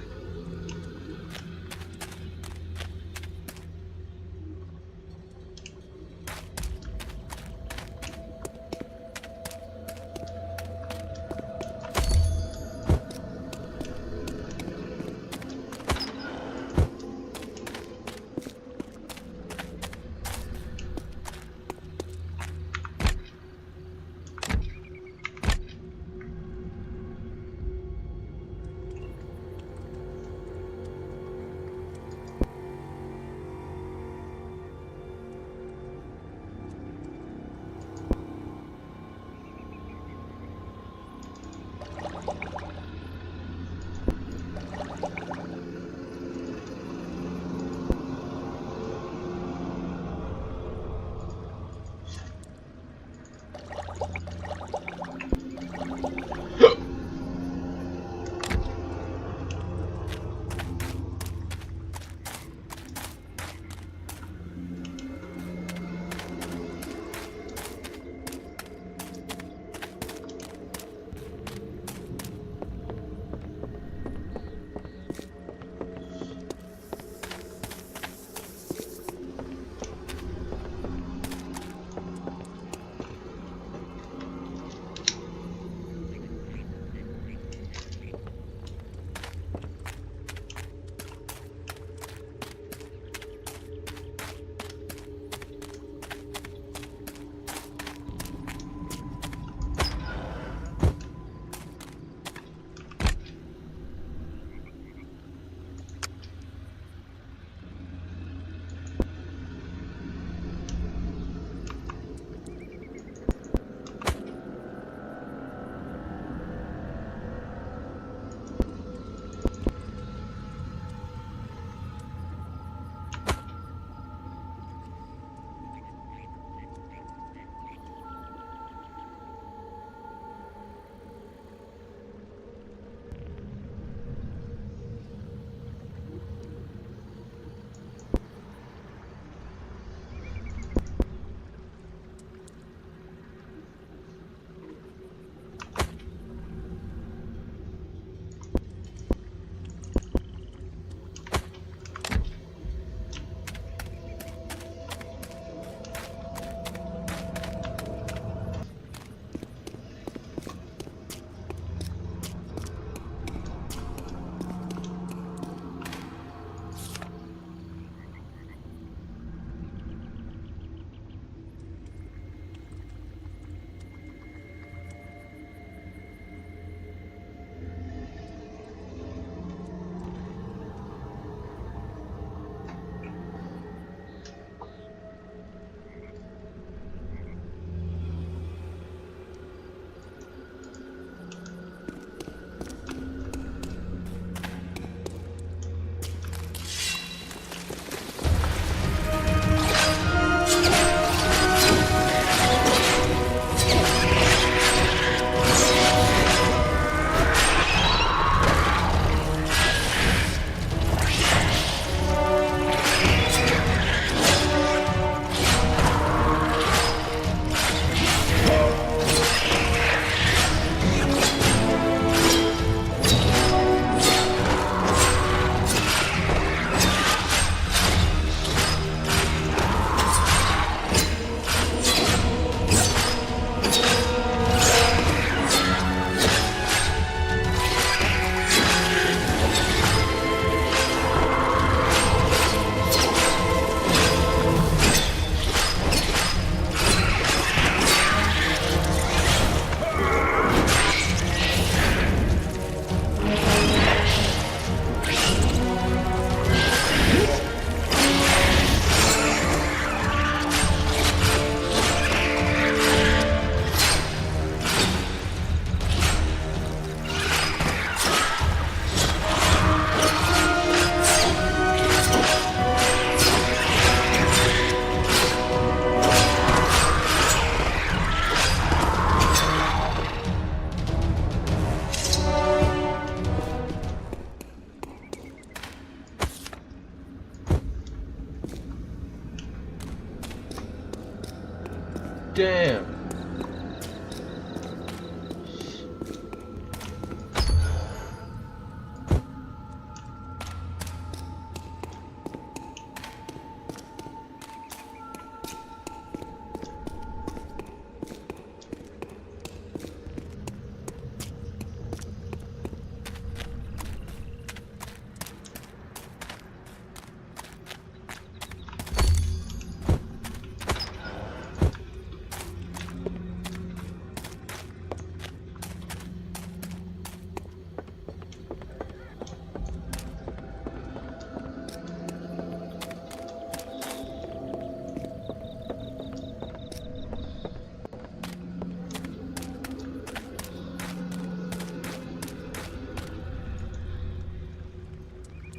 Damn.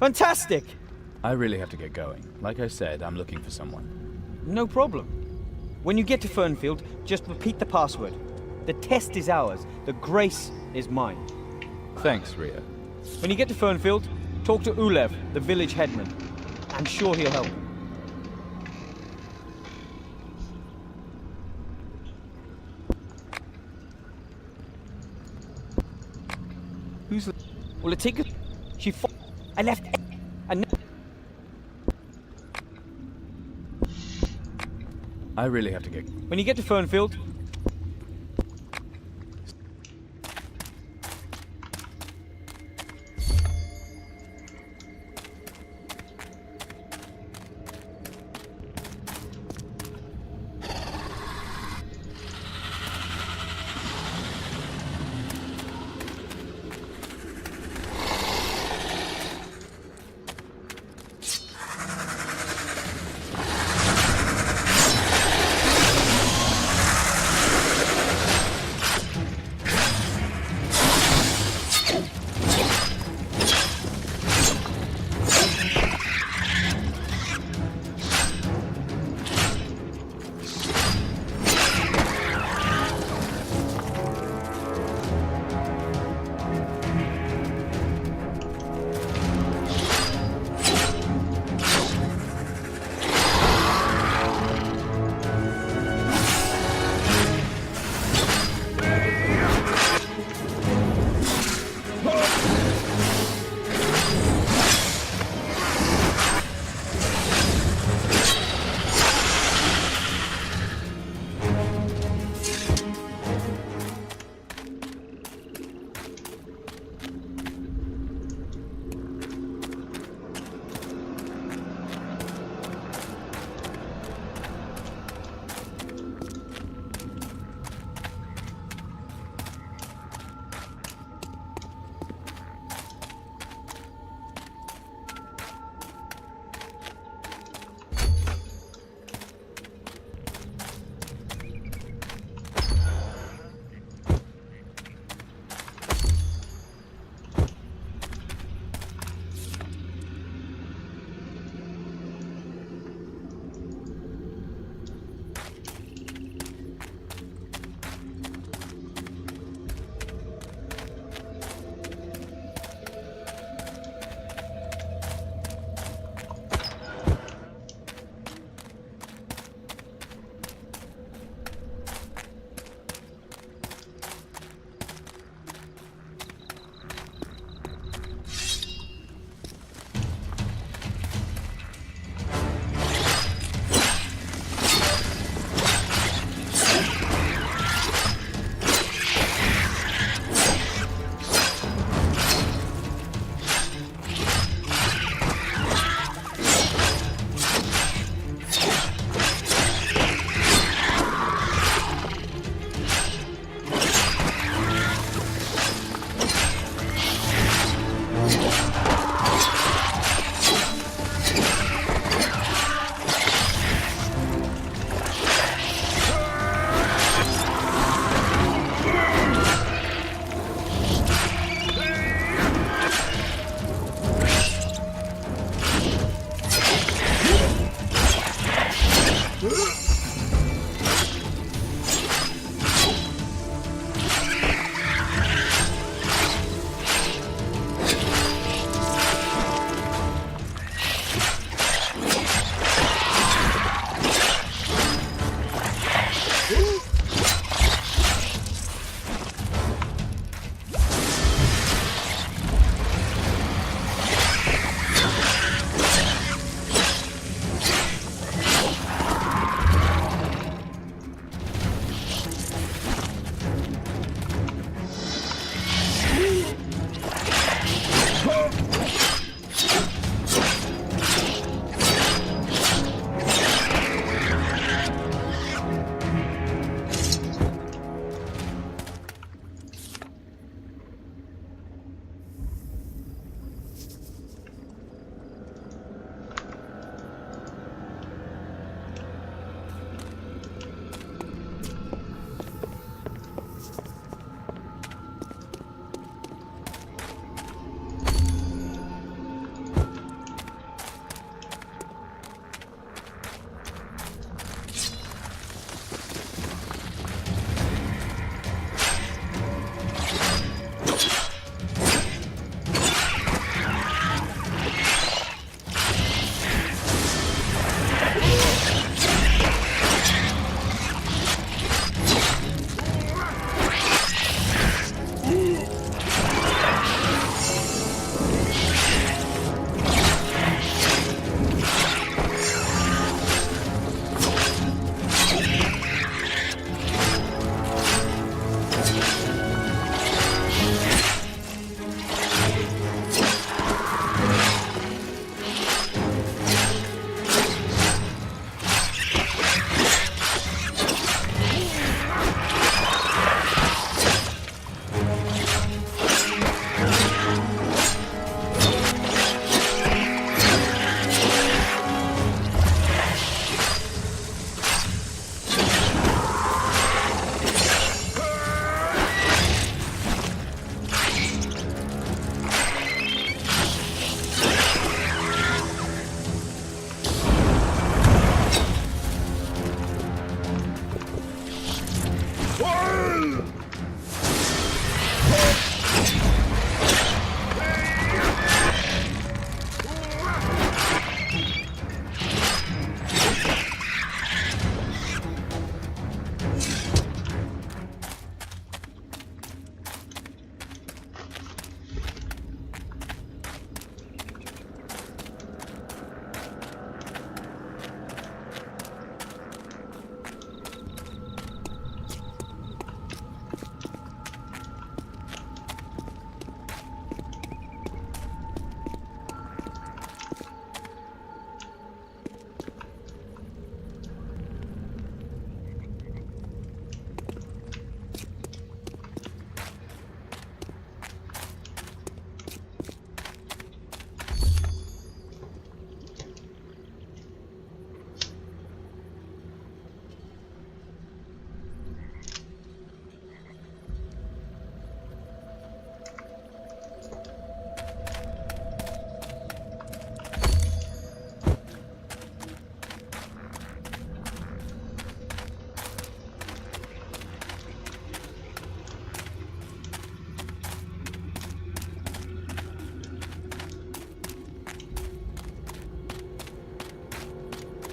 Fantastic! I really have to get going. Like I said, I'm looking for someone. No problem. When you get to Fernfield, just repeat the password. The test is ours. The grace is mine. Thanks, Rhea. When you get to Fernfield, talk to Ulev, the village headman. I'm sure he'll help. Who's the... Well, Latika, she fought. I left. And I really have to get... when you get to Fernfield,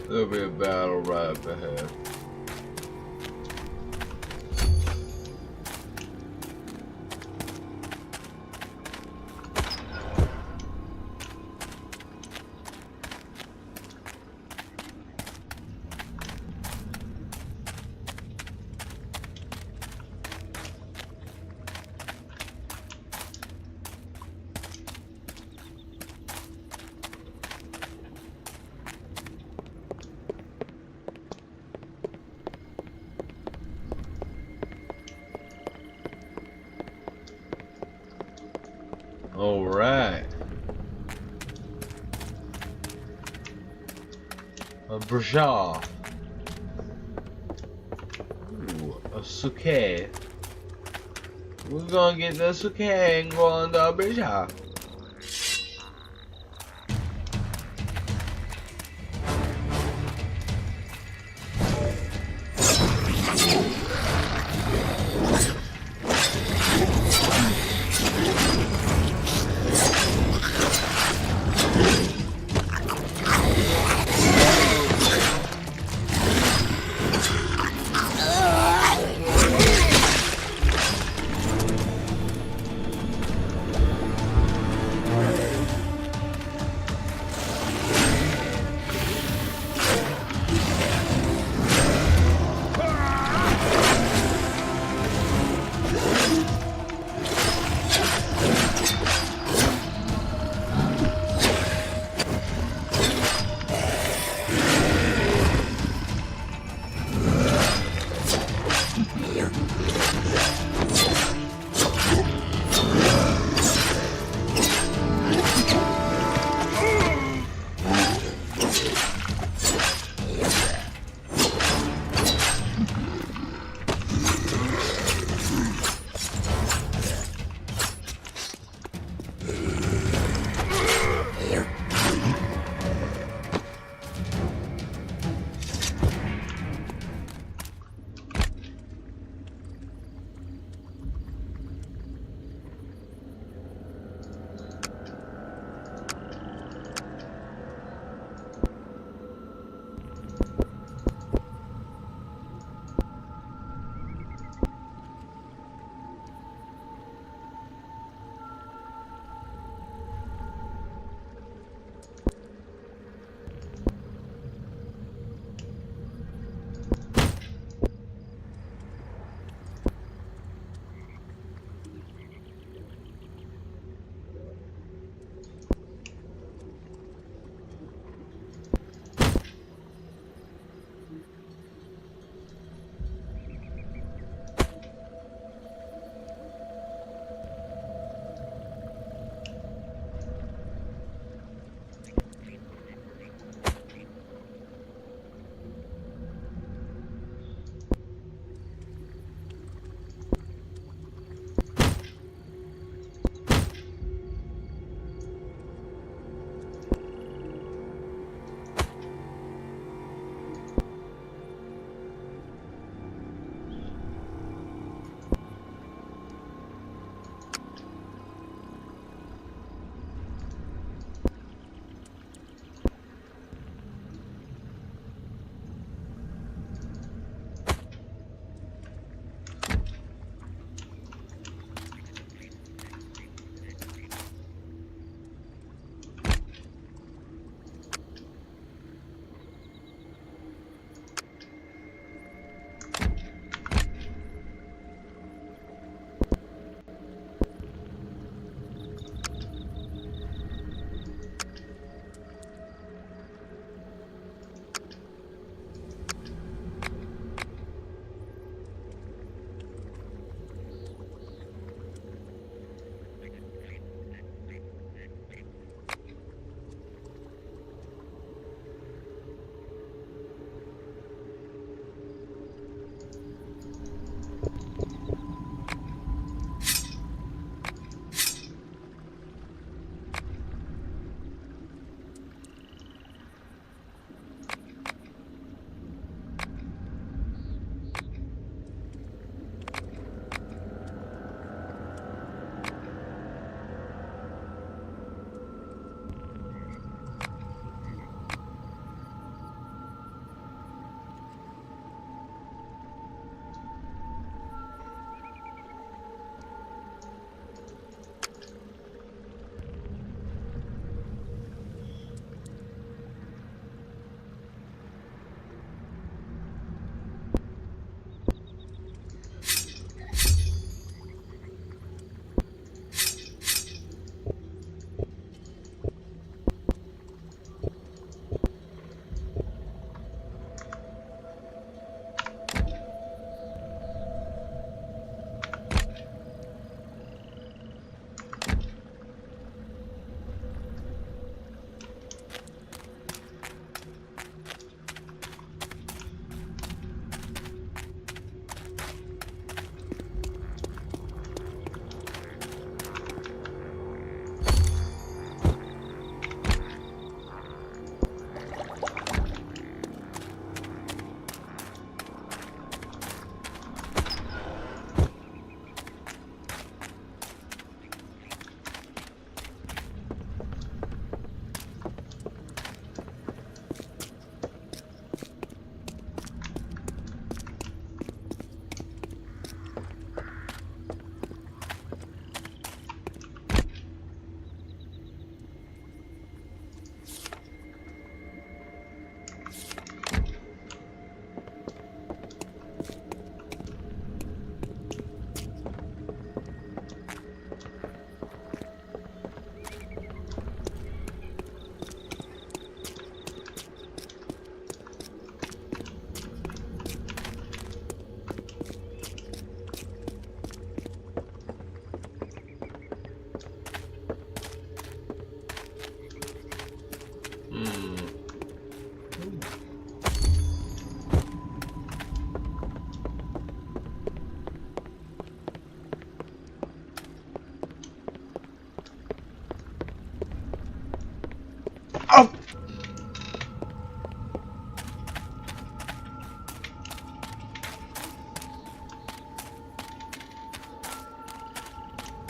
There'll be a battle right up ahead. All right. A brajah. Ooh, a suke. We're gonna get the suke and go on the brajah.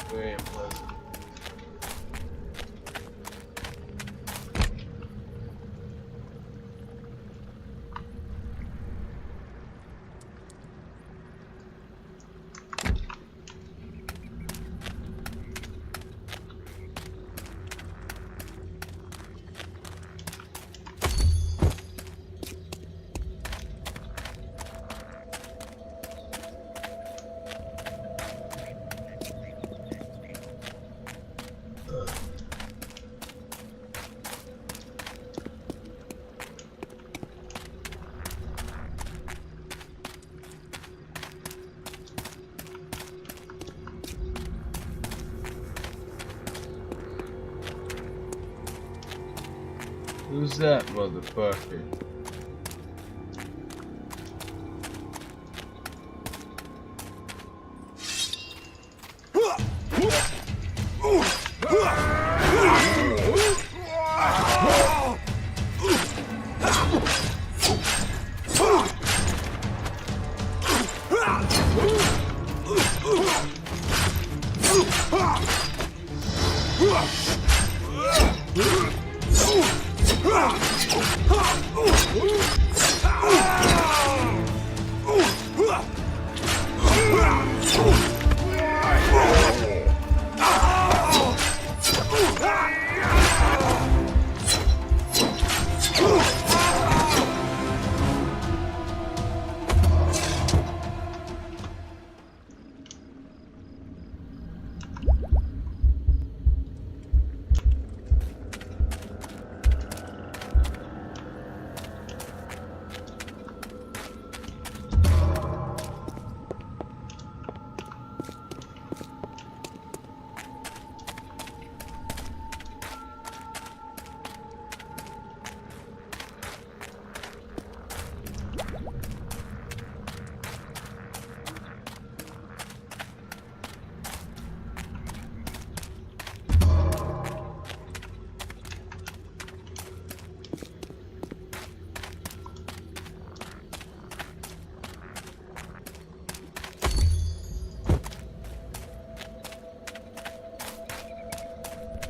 Very unpleasant. Who's that motherfucker?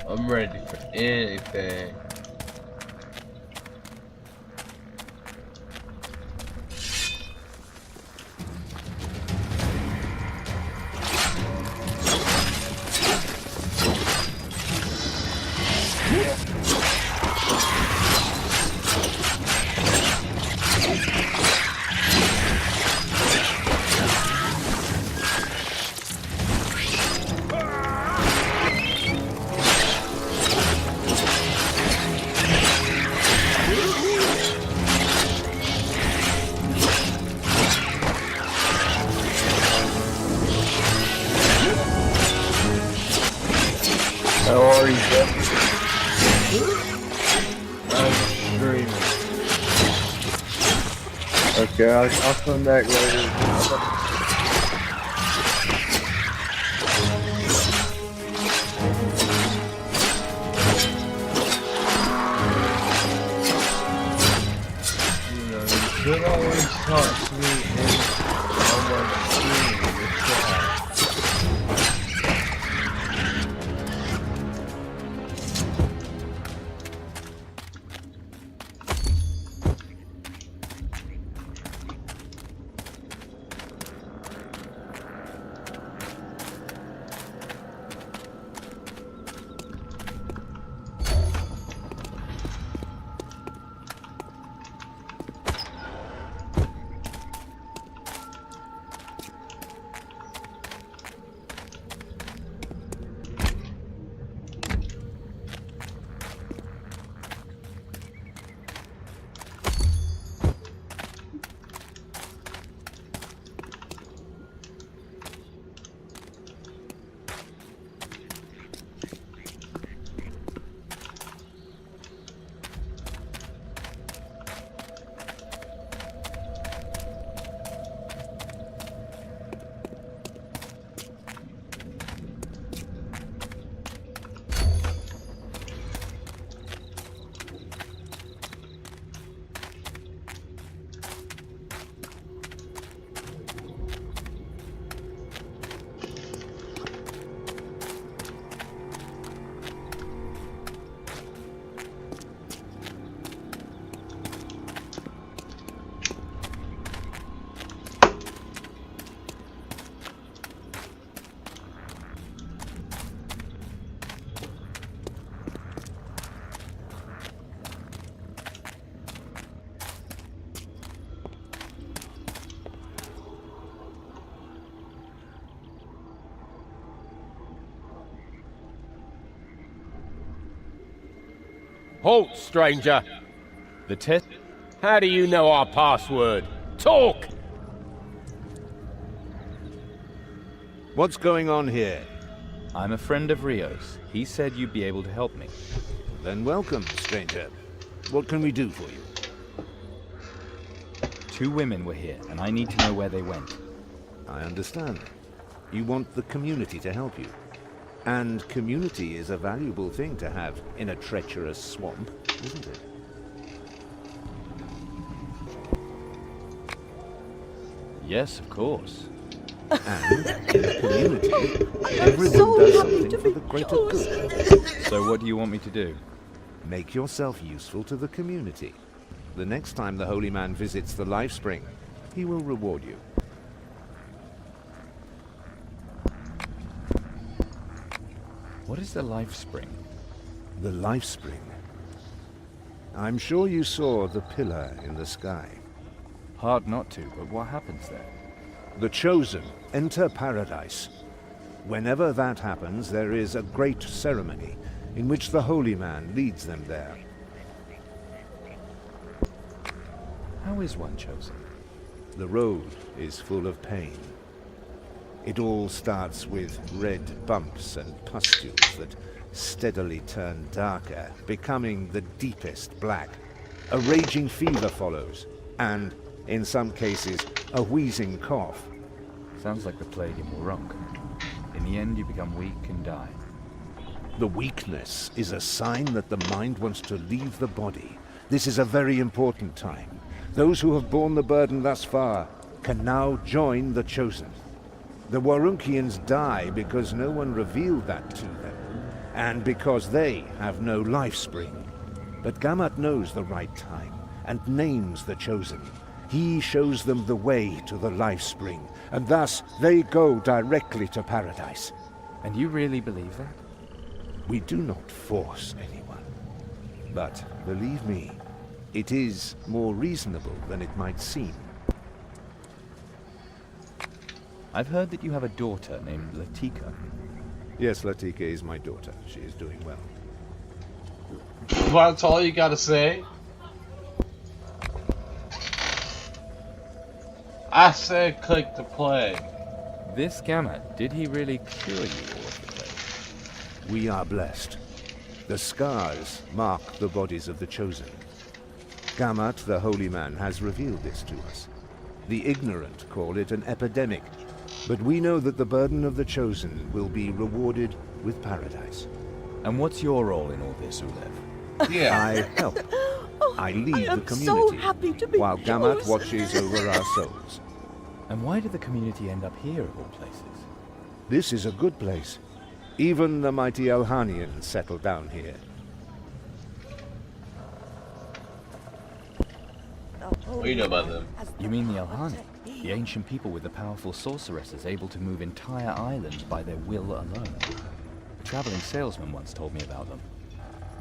I'm ready for anything. How are you, Jeff? I'm dreaming. Okay, I'll come back later. You know, you should always talk to me and I'm on the screen with your child. Halt, stranger! The test? How do you know our password? Talk! What's going on here? I'm a friend of Rio's. He said you'd be able to help me. Then welcome, stranger. What can we do for you? 2 women were here, and I need to know where they went. I understand. You want the community to help you. And community is a valuable thing to have in a treacherous swamp, isn't it? Yes, of course. And in a community, everyone does something for the greater good. So what do you want me to do? Make yourself useful to the community. The next time the holy man visits the life spring, he will reward you. What is the life spring? The life spring. I'm sure you saw the pillar in the sky. Hard not to, but what happens there? The chosen enter paradise. Whenever that happens, there is a great ceremony in which the holy man leads them there. How is one chosen? The road is full of pain. It all starts with red bumps and pustules that steadily turn darker, becoming the deepest black. A raging fever follows, and, in some cases, a wheezing cough. Sounds like the plague in Warunk. In the end, you become weak and die. The weakness is a sign that the mind wants to leave the body. This is a very important time. Those who have borne the burden thus far can now join the chosen. The Warunkians die because no one revealed that to them, and because they have no life spring. But Gamat knows the right time, and names the chosen. He shows them the way to the life spring, and thus they go directly to paradise. And you really believe that? We do not force anyone. But, believe me, it is more reasonable than it might seem. I've heard that you have a daughter named Latika. Yes, Latika is my daughter. She is doing well. That's all you gotta say? I said click the plague. This Gamat, did he really cure you of the plague? We are blessed. The scars mark the bodies of the chosen. Gamat, the holy man, has revealed this to us. The ignorant call it an epidemic, but we know that the burden of the chosen will be rewarded with paradise. And what's your role in all this, Ulev? Yeah. I help. I lead the community, so happy to be while Gamat chosen. watches over our souls. And why did the community end up here, of all places? This is a good place. Even the mighty Elhanians settled down here. What do you know about them? You mean the Elhani? The ancient people with the powerful sorceresses able to move entire islands by their will alone. A traveling salesman once told me about them.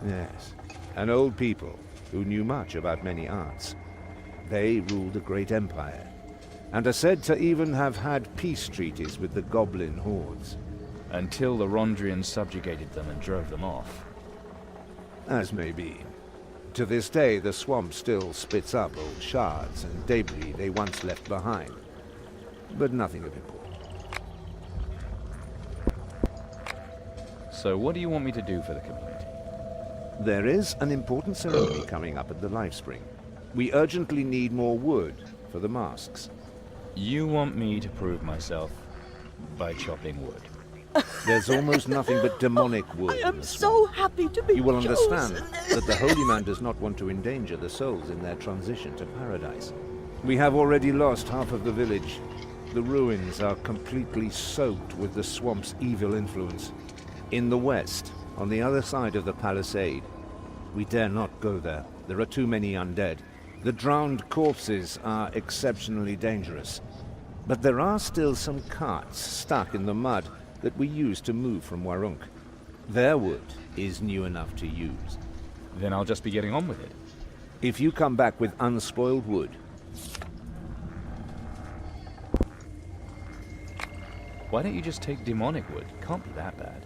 Yes, an old people who knew much about many arts. They ruled a great empire, and are said to even have had peace treaties with the goblin hordes. Until the rhondrians subjugated them and drove them off. As may be. To this day, the swamp still spits up old shards and debris they once left behind. But nothing of importance. So what do you want me to do for the community? There is an important ceremony coming up at the Life Spring. We urgently need more wood for the masks. You want me to prove myself by chopping wood? There's almost nothing but demonic wood. I am so happy to be You will chosen. understand that the Holy Man does not want to endanger the souls in their transition to paradise. We have already lost half of the village. The ruins are completely soaked with the swamp's evil influence. In the west, on the other side of the palisade, we dare not go there. There are too many undead. The drowned corpses are exceptionally dangerous. But there are still some carts stuck in the mud that we use to move from Warunk. Their wood is new enough to use. Then I'll just be getting on with it. If you come back with unspoiled wood... Why don't you just take demonic wood? Can't be that bad.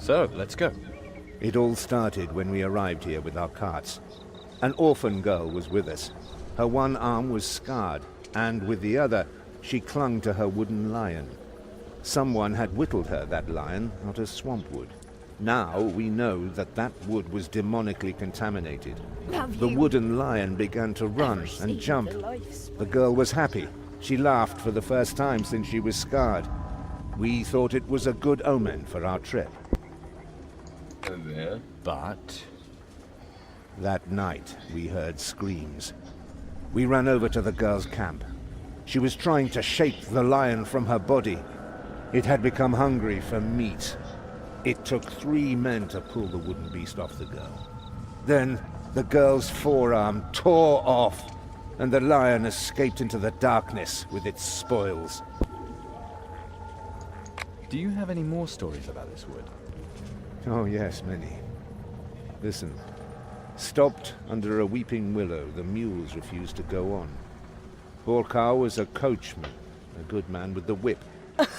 So, let's go. It all started when we arrived here with our carts. An orphan girl was with us. Her one arm was scarred, and with the other, she clung to her wooden lion. Someone had whittled her that lion out of swamp wood. Now we know that that wood was demonically contaminated. The wooden lion began to run and jump. The girl was happy. She laughed for the first time since she was scarred. We thought it was a good omen for our trip. And then? But... That night, we heard screams. We ran over to the girl's camp. She was trying to shake the lion from her body. It had become hungry for meat. It took 3 men to pull the wooden beast off the girl. Then, the girl's forearm tore off, and the lion escaped into the darkness with its spoils. Do you have any more stories about this wood? Oh yes, many. Listen. Stopped under a weeping willow, the mules refused to go on. Borkar was a coachman, a good man with the whip.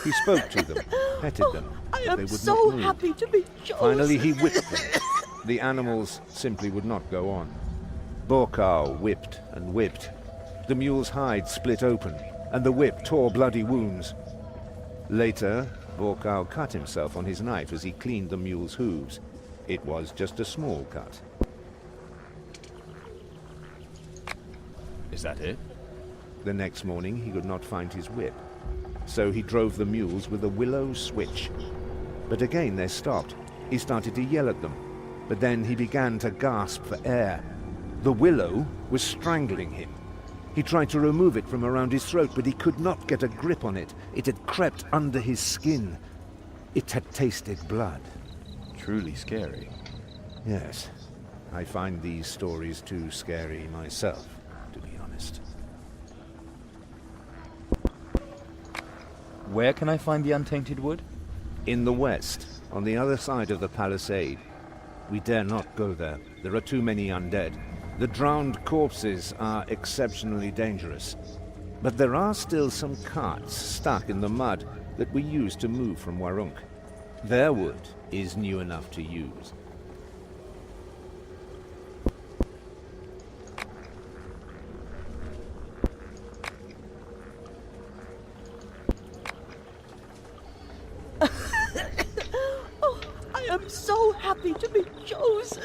He spoke to them, petted them, but they would not move. Happy to be chosen. Finally he whipped them. The animals simply would not go on. Borkar whipped and whipped. The mule's hide split open, and the whip tore bloody wounds. Later, Borkar cut himself on his knife as he cleaned the mule's hooves. It was just a small cut. is that it? The next morning he could not find his whip, so he drove the mules with a willow switch. But again they stopped. He started to yell at them, but then he began to gasp for air. The willow was strangling him. He tried to remove it from around his throat, but he could not get a grip on it. It had crept under his skin. It had tasted blood. Truly scary. Yes. I find these stories too scary myself, to be honest. Where can I find the untainted wood? In the west, on the other side of the palisade. We dare not go there. There are too many undead. The drowned corpses are exceptionally dangerous. But there are still some carts stuck in the mud that we use to move from Warunk. Their wood is new enough to use. Oh, I am so happy to be chosen.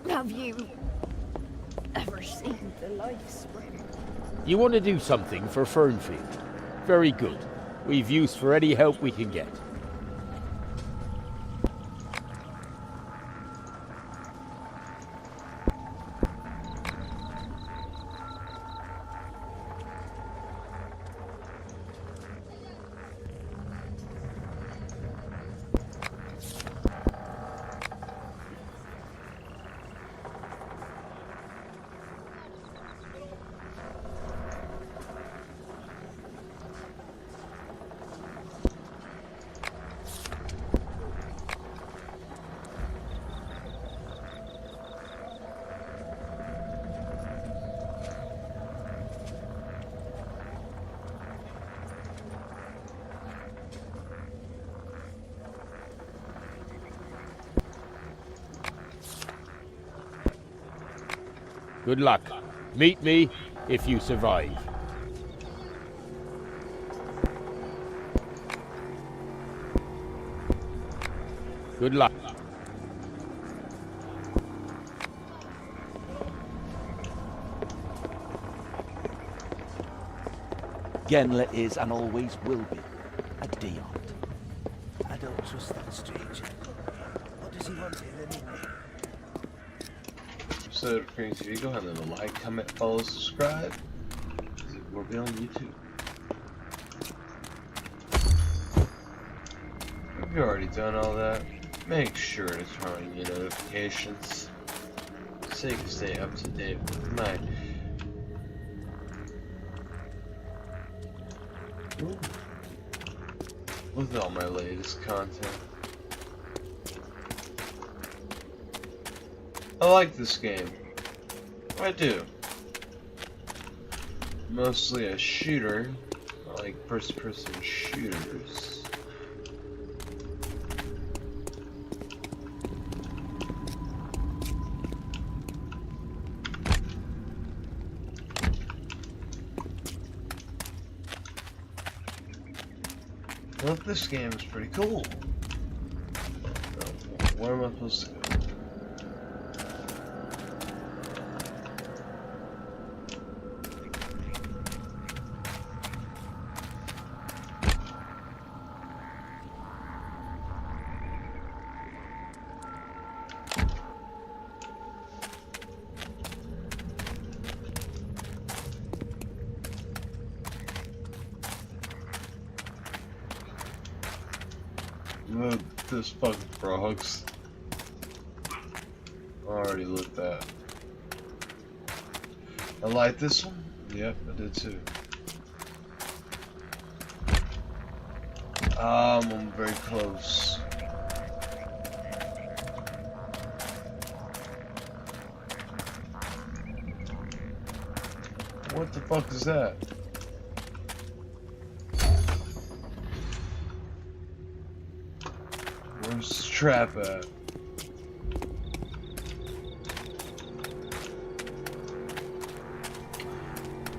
Have you ever seen the life spring? You want to do something for Fernfeild? Very good. We've use for any help we can get. Good luck. Meet me if you survive. Good luck. Genlet is and always will be a Dion. I don't trust that stranger. What does he want here anyway? So, CreamTV, go ahead and leave a like, comment, follow, subscribe. We'll be on YouTube. If you've already done all that, make sure to turn on your notifications so you can stay up to date with my with all my latest content. I like this game. I do. Mostly a shooter. I like first-person shooters. Well, this game is pretty cool. Where am I supposed to go? This fucking frogs. Already looked at. I like this one. Yep, I did too. I'm very close. What the fuck is that? Where's this trap at?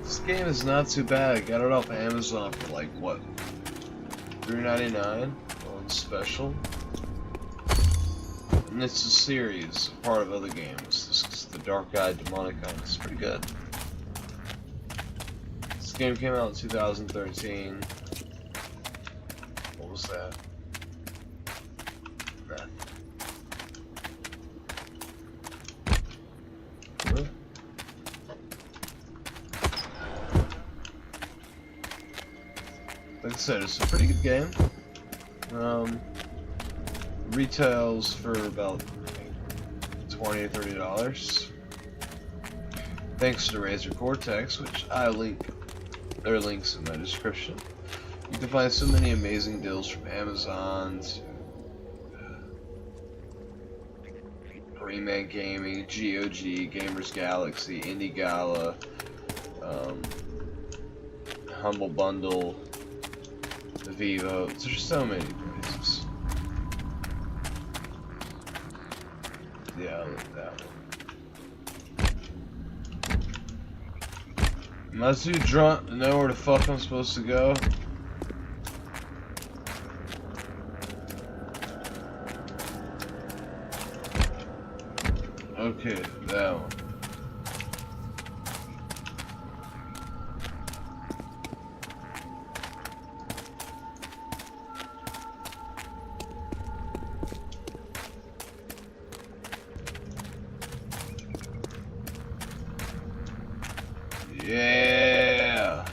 This game is not too bad. I got it off Amazon for like what? $3.99 on special. And it's a series, part of other games. This is the Dark Eyed Demonicon. It's pretty good. This game came out in 2013. What was that? Like I said, it's a pretty good game. Retails for about $20 or $30. Thanks to Razer Cortex, which I link. There are links in my description. You can find so many amazing deals from Amazon to Rayman Gaming, GOG, Gamers Galaxy, Indie Gala, Humble Bundle, Vivo. There's so many places. Yeah, I like that one. Am I too drunk to know where the fuck I'm supposed to go? Okay, that one. Yeah.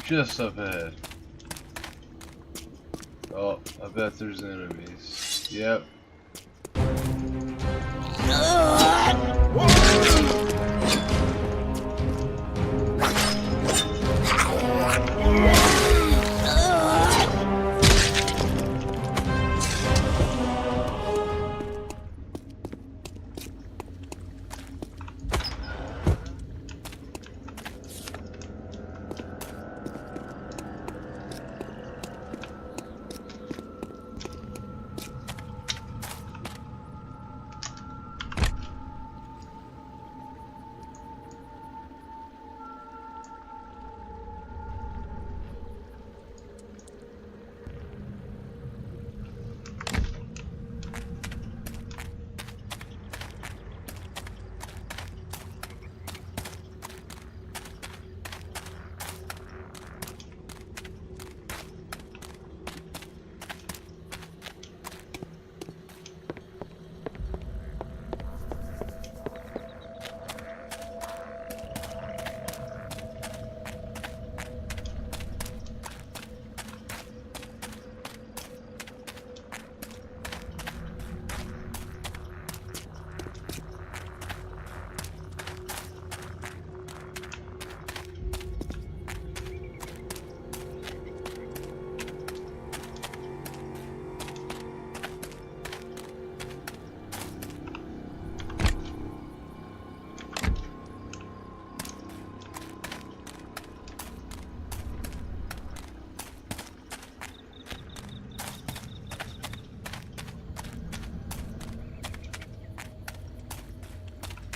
Just up ahead. Oh, I bet there's enemies. Yep.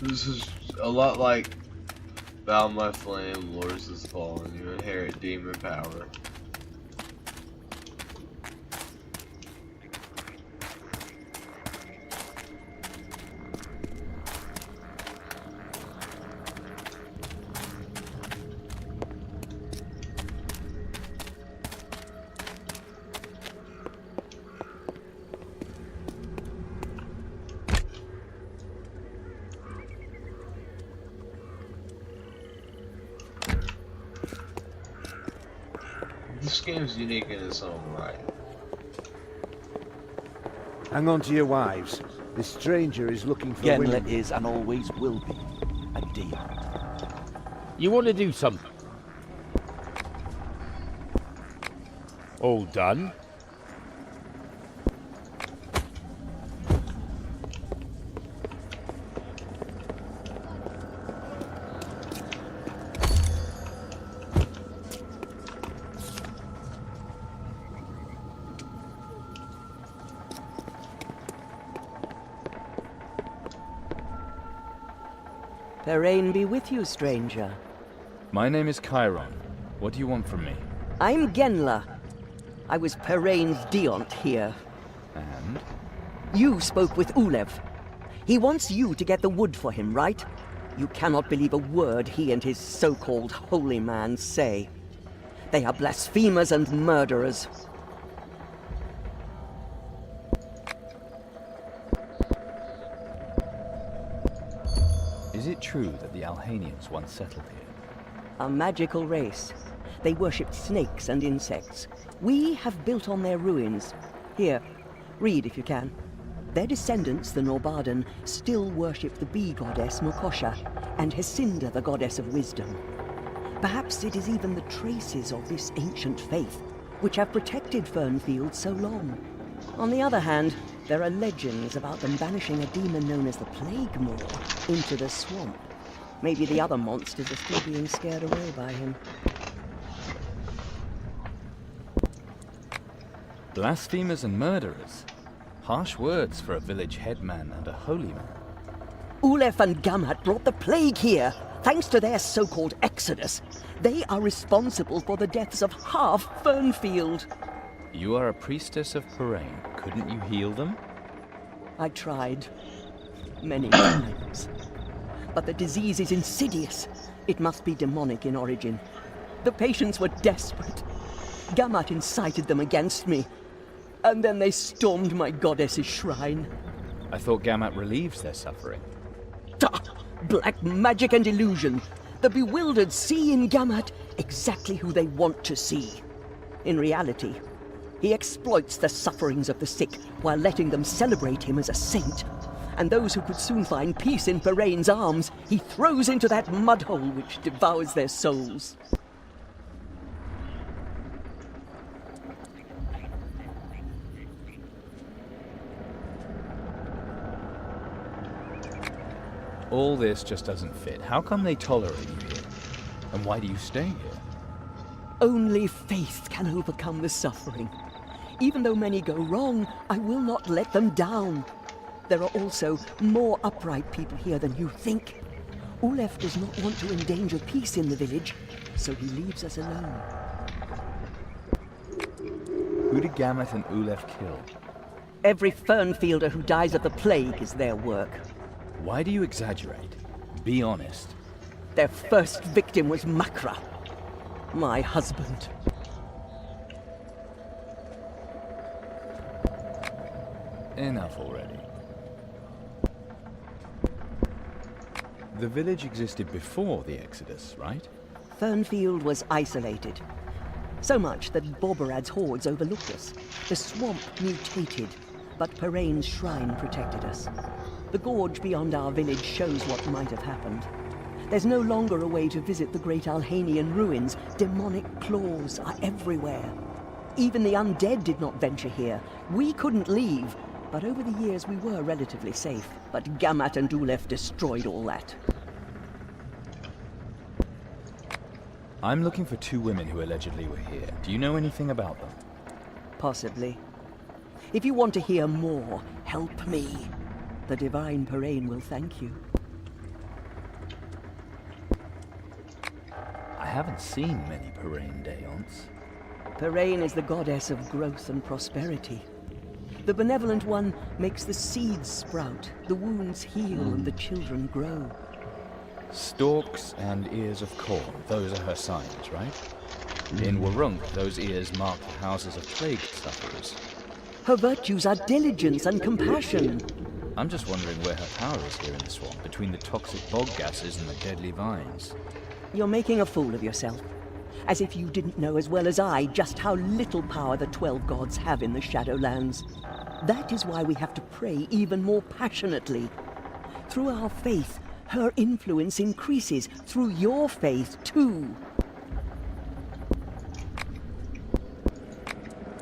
This is a lot like Bow My Flame, Lords of the Fallen. You inherit demon power. This game's unique in its own right. Hang on to your wives. This stranger is looking for women. Let is and always will be a demon. You want to do something? All done? The rain be with you, stranger. My name is Chiron. What do you want from me? I'm Genla. I was Perain's Deont here. And? You spoke with Ulev. He wants you to get the wood for him, right? You cannot believe a word he and his so-called holy man say. They are blasphemers and murderers. Is it true that the Alhanians once settled here? A magical race. They worshipped snakes and insects. We have built on their ruins. Here, read if you can. Their descendants, the Norbaden, still worship the bee goddess Mokosha and Hesinda, the goddess of wisdom. Perhaps it is even the traces of this ancient faith which have protected Fernfield so long. On the other hand, there are legends about them banishing a demon known as the Plague Maw into the swamp. Maybe the other monsters are still being scared away by him. Blasphemers and murderers. Harsh words for a village headman and a holy man. Ulef and Gamat brought the plague here, thanks to their so-called exodus. They are responsible for the deaths of half Fernfield. You are a priestess of Perain. Couldn't you heal them? I tried. Many times. But the disease is insidious. It must be demonic in origin. The patients were desperate. Gamat incited them against me. And then they stormed my goddess's shrine. I thought Gamat relieves their suffering. Black magic and illusion. The bewildered see in Gamat exactly who they want to see. In reality, he exploits the sufferings of the sick while letting them celebrate him as a saint. And those who could soon find peace in Perain's arms, he throws into that mudhole which devours their souls. All this just doesn't fit. How come they tolerate you here? And why do you stay here? Only faith can overcome the suffering. Even though many go wrong, I will not let them down. There are also more upright people here than you think. Ulef does not want to endanger peace in the village, so he leaves us alone. Who did Gamat and Ulef kill? Every Fernfielder who dies of the plague is their work. Why do you exaggerate? Be honest. Their first victim was Makra, my husband. Enough already. The village existed before the Exodus, right? Fernfield was isolated. So much that Borberad's hordes overlooked us. The swamp mutated, but Perain's shrine protected us. The gorge beyond our village shows what might have happened. There's no longer a way to visit the great Alhanian ruins. Demonic claws are everywhere. Even the undead did not venture here. We couldn't leave, but over the years we were relatively safe. But Gamat and Ulef destroyed all that. I'm looking for two women who allegedly were here. Do you know anything about them? Possibly. If you want to hear more, help me. The divine Perain will thank you. haven't seen many Parain Deons. Parain is the goddess of growth and prosperity. The benevolent one makes the seeds sprout, the wounds heal, and the children grow. Stalks and ears of corn, those are her signs, right? In Warunk, those ears mark the houses of plague sufferers. Her virtues are diligence and compassion. I'm just wondering where her power is here in the swamp, between the toxic bog gases and the deadly vines. You're making a fool of yourself. As if you didn't know as well as I just how little power the 12 gods have in the Shadowlands. That is why we have to pray even more passionately. Through our faith, her influence increases. Through your faith, too.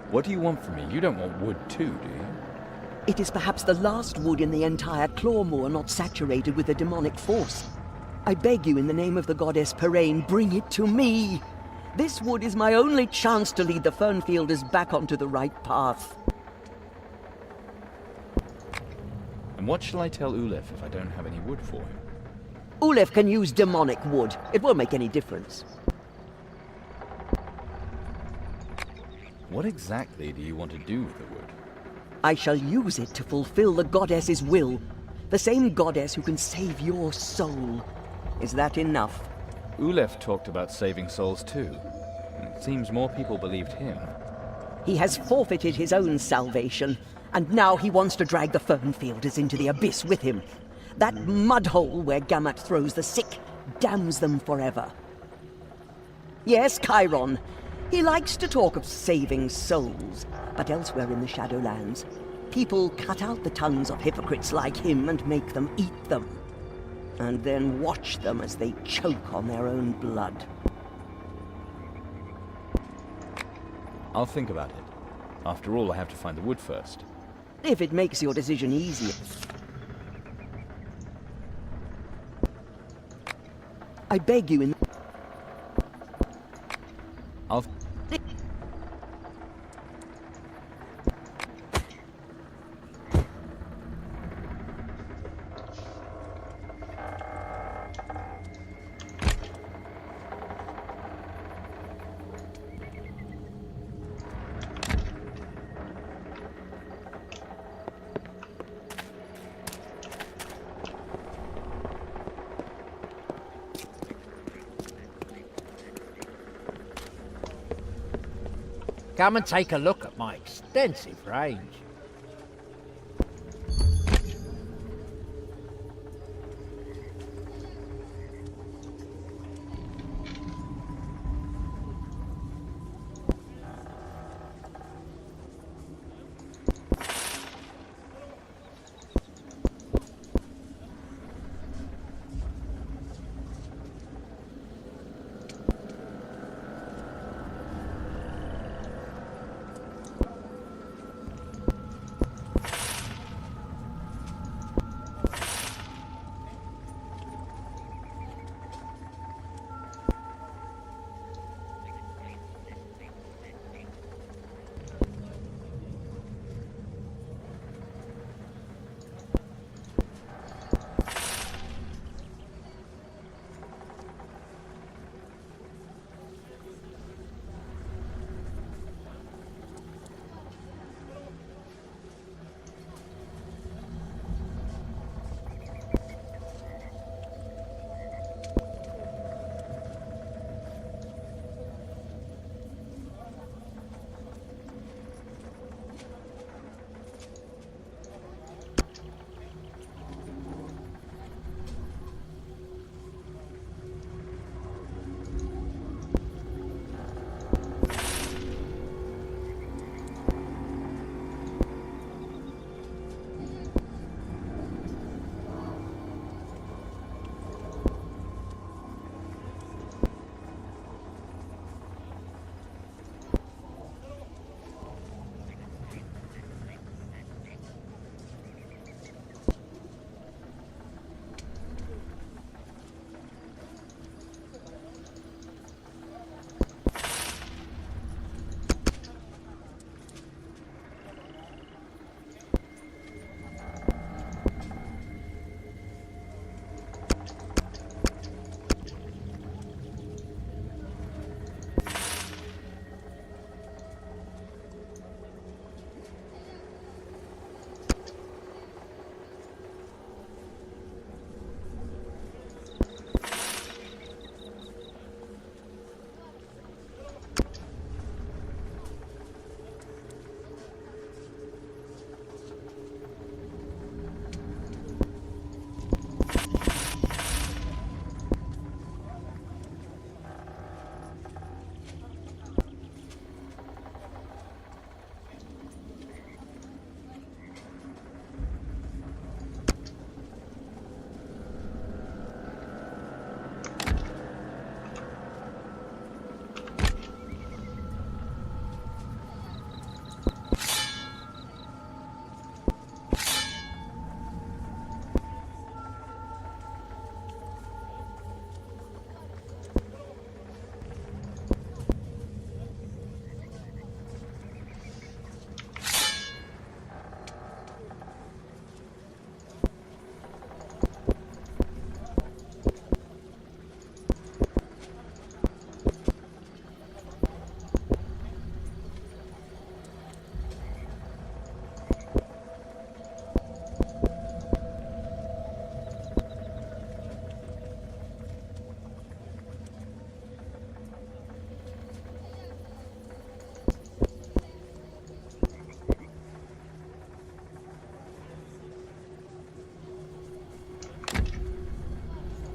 What do you want from me? You don't want wood too, do you? It is perhaps the last wood in the entire Clawmoor not saturated with the demonic force. I beg you in the name of the goddess Parain, bring it to me. This wood is my only chance to lead the Fernfielders back onto the right path. And what shall I tell Ulef if I don't have any wood for him? Ulef can use demonic wood. It won't make any difference. What exactly do you want to do with the wood? I shall use it to fulfill the goddess's will. The same goddess who can save your soul. Is that enough? Ulef talked about saving souls too. It seems more people believed him. He has forfeited his own salvation, and now he wants to drag the Fernfielders into the abyss with him. That mudhole where Gamut throws the sick damns them forever. Yes, Chiron. He likes to talk of saving souls, but elsewhere in the Shadowlands, people cut out the tongues of hypocrites like him and make them eat them. And then watch them as they choke on their own blood. I'll think about it. After all, I have to find the wood first. If it makes your decision easier. I beg you in... I'll... Come and take a look at my extensive range.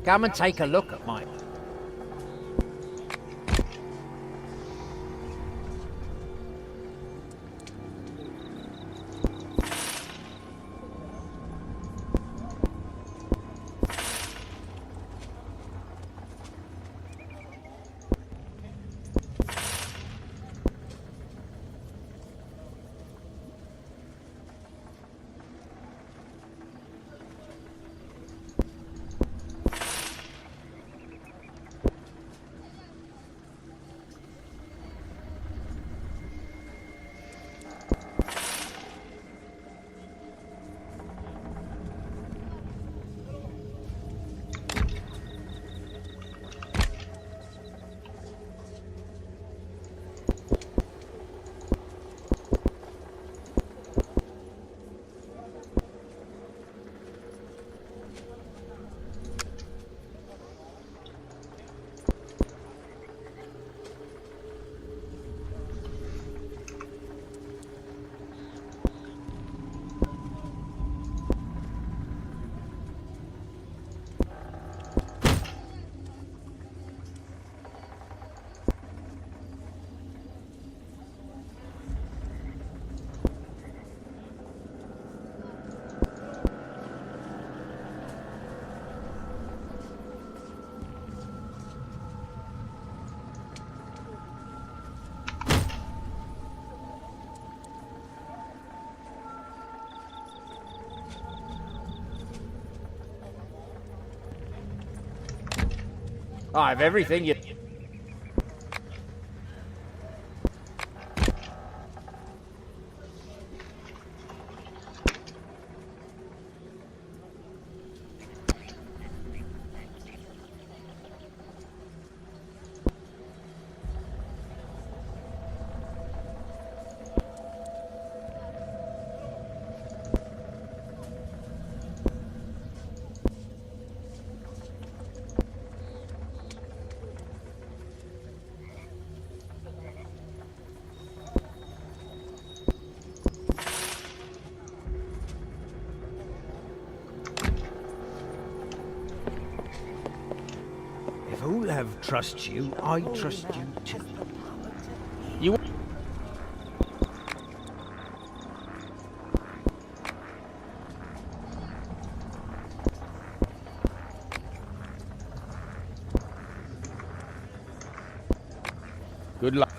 Come and take a look at mine. I have everything you... If Olav trusts you, I trust you too. You... Good luck.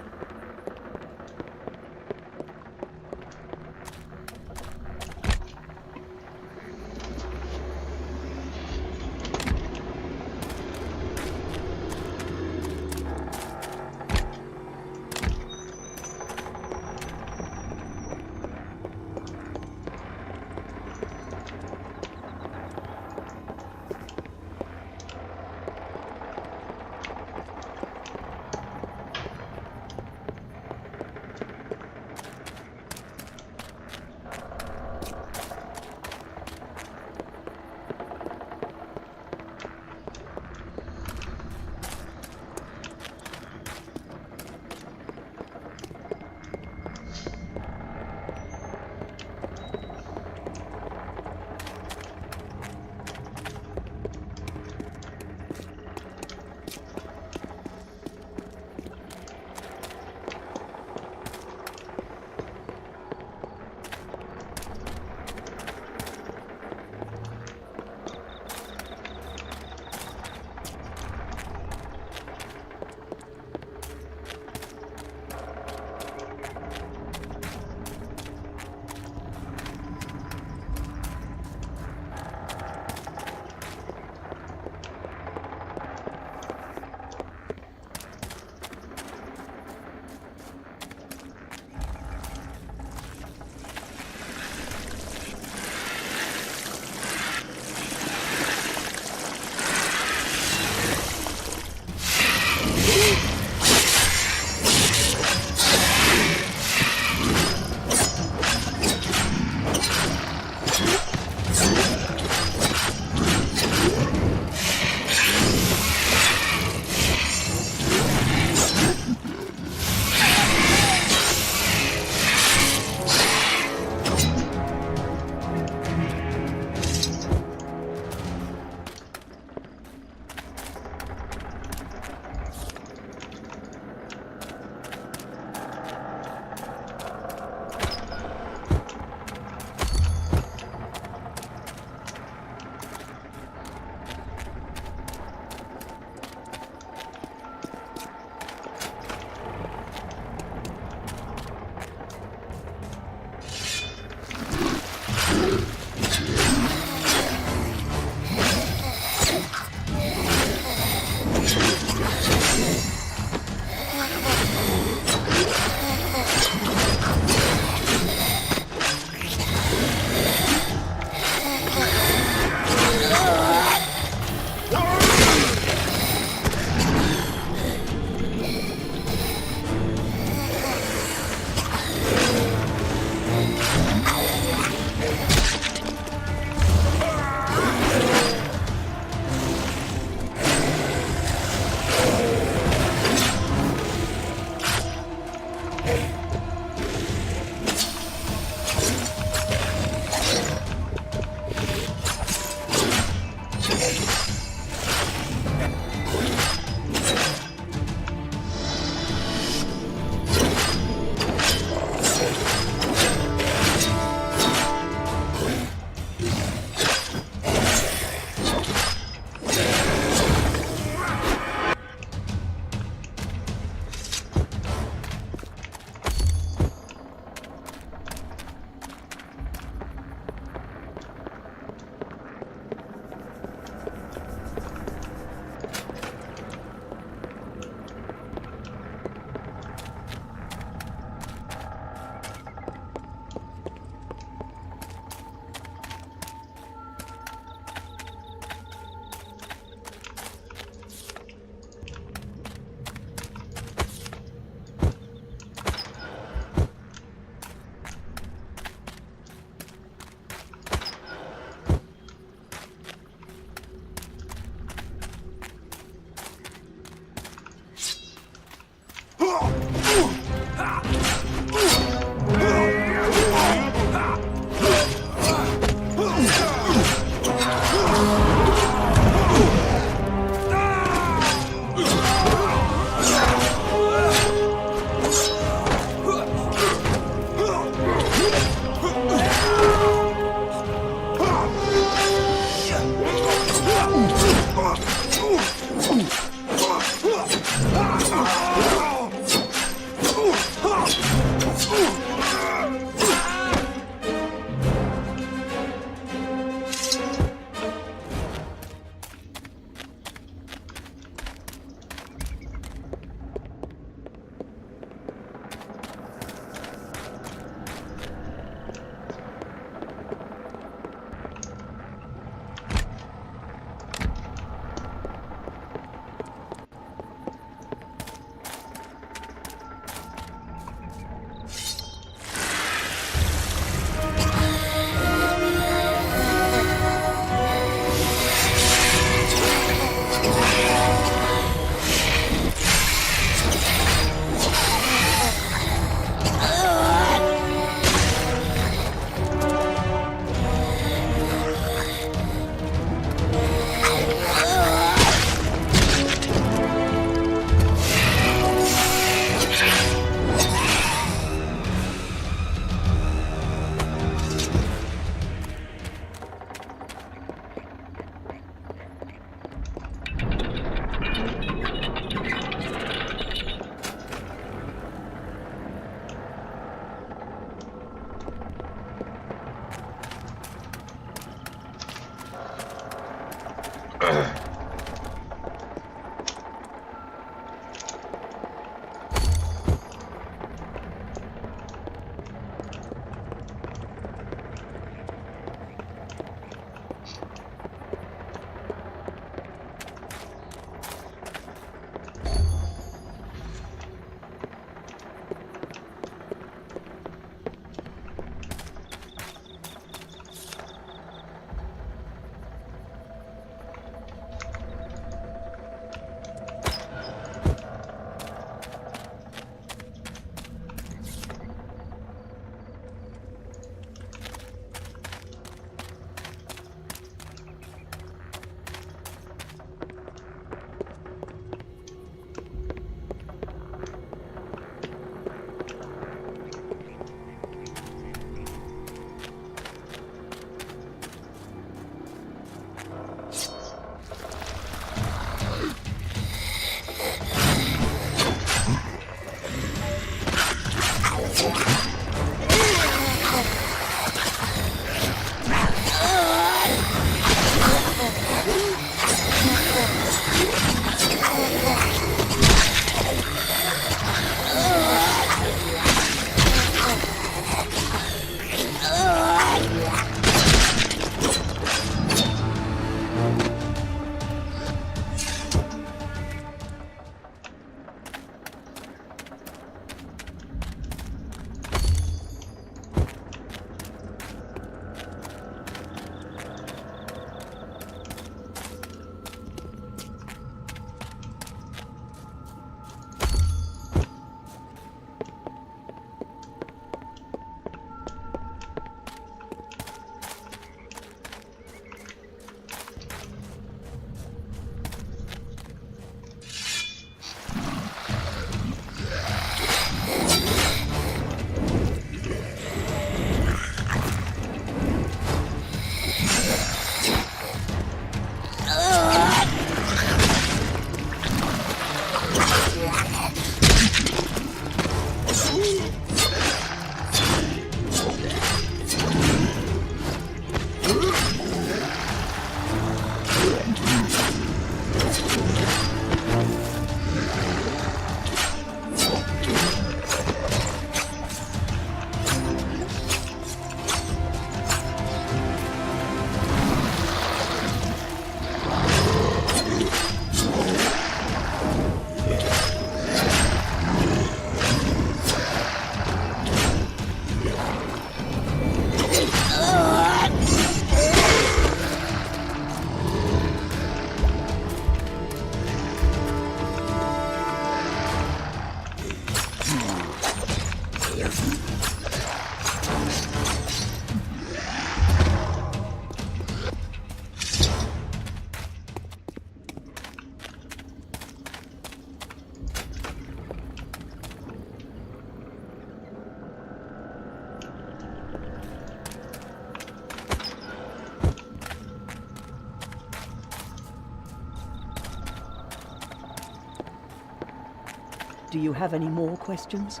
Do you have any more questions?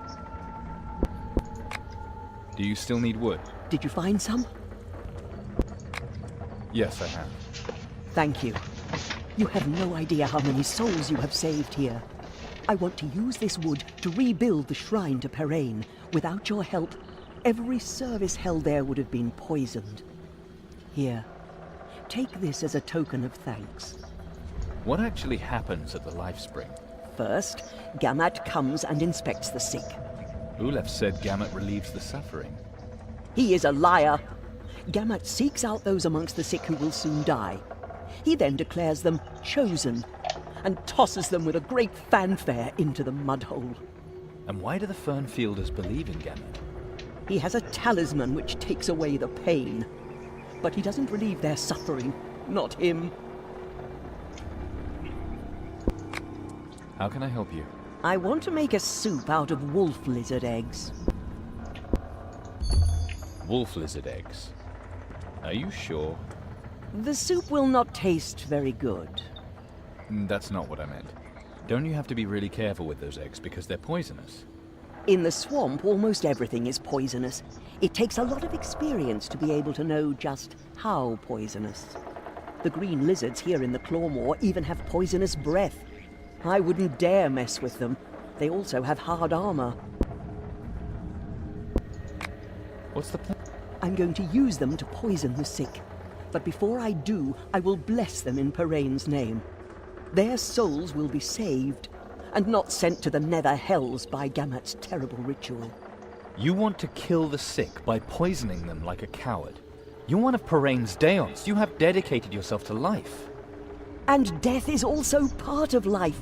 Do you still need wood? Did you find some? Yes, I have. Thank you. You have no idea how many souls you have saved here. I want to use this wood to rebuild the shrine to Parain. Without your help, every service held there would have been poisoned. Here, take this as a token of thanks. What actually happens at the Life Spring? First, Gamat comes and inspects the sick. Ulef said Gamat relieves the suffering. He is a liar. Gamat seeks out those amongst the sick who will soon die. He then declares them chosen and tosses them with a great fanfare into the mud hole. And why do the Fernfielders believe in Gamat? He has a talisman which takes away the pain. But he doesn't relieve their suffering, not him. How can I help you? I want to make a soup out of wolf lizard eggs. Wolf lizard eggs. Are you sure? The soup will not taste very good. That's not what I meant. Don't you have to be really careful with those eggs because they're poisonous? In the swamp, almost everything is poisonous. It takes a lot of experience to be able to know just how poisonous. The green lizards here in the Clawmore even have poisonous breath. I wouldn't dare mess with them. They also have hard armor. What's the plan? I'm going to use them to poison the sick. But before I do, I will bless them in Parain's name. Their souls will be saved, and not sent to the nether hells by Gamat's terrible ritual. You want to kill the sick by poisoning them like a coward. You're one of Parain's Daons. You have dedicated yourself to life. And death is also part of life.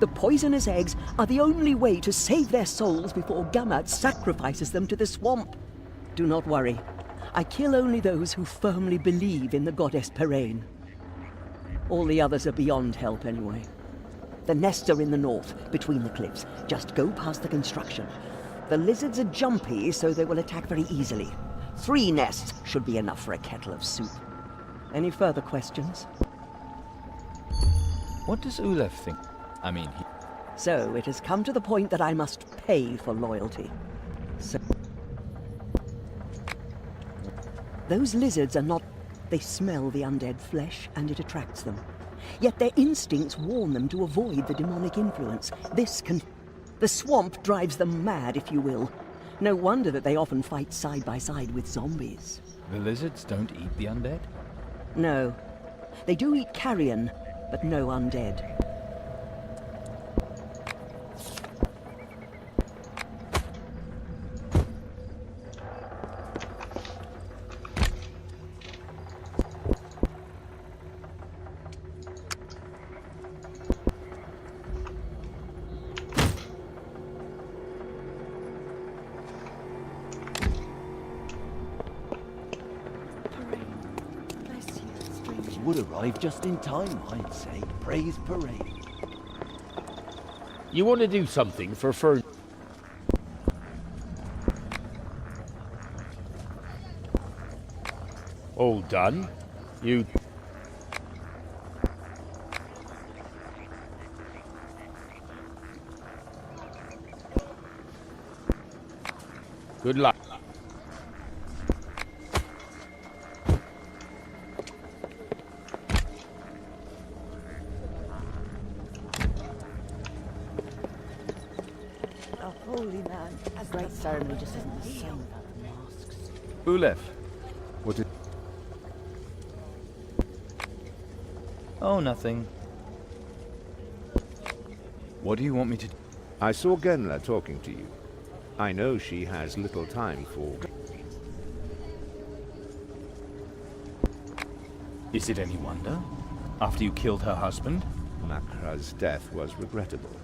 The poisonous eggs are the only way to save their souls before Gamat sacrifices them to the swamp. Do not worry. I kill only those who firmly believe in the goddess Parain. All the others are beyond help anyway. The nests are in the north, between the cliffs. Just go past the construction. The lizards are jumpy, so they will attack very easily. 3 nests should be enough for a kettle of soup. Any further questions? What does Ulef think? So, it has come to the point that I must pay for loyalty. So... Those lizards are not... They smell the undead flesh, and it attracts them. Yet their instincts warn them to avoid the demonic influence. The swamp drives them mad, if you will. No wonder that they often fight side by side with zombies. The lizards don't eat the undead? No. They do eat carrion, but no undead. Would arrive just in time, I'd say. Praise Parain. You want to do something for Fern... All done? You... Good luck. A holy man. A great ceremony just isn't the same without the masks. Ulef. What did... Oh, nothing. What do you want me to do? I saw Genla talking to you. I know she has little time for... Is it any wonder? After you killed her husband? Makra's death was regrettable,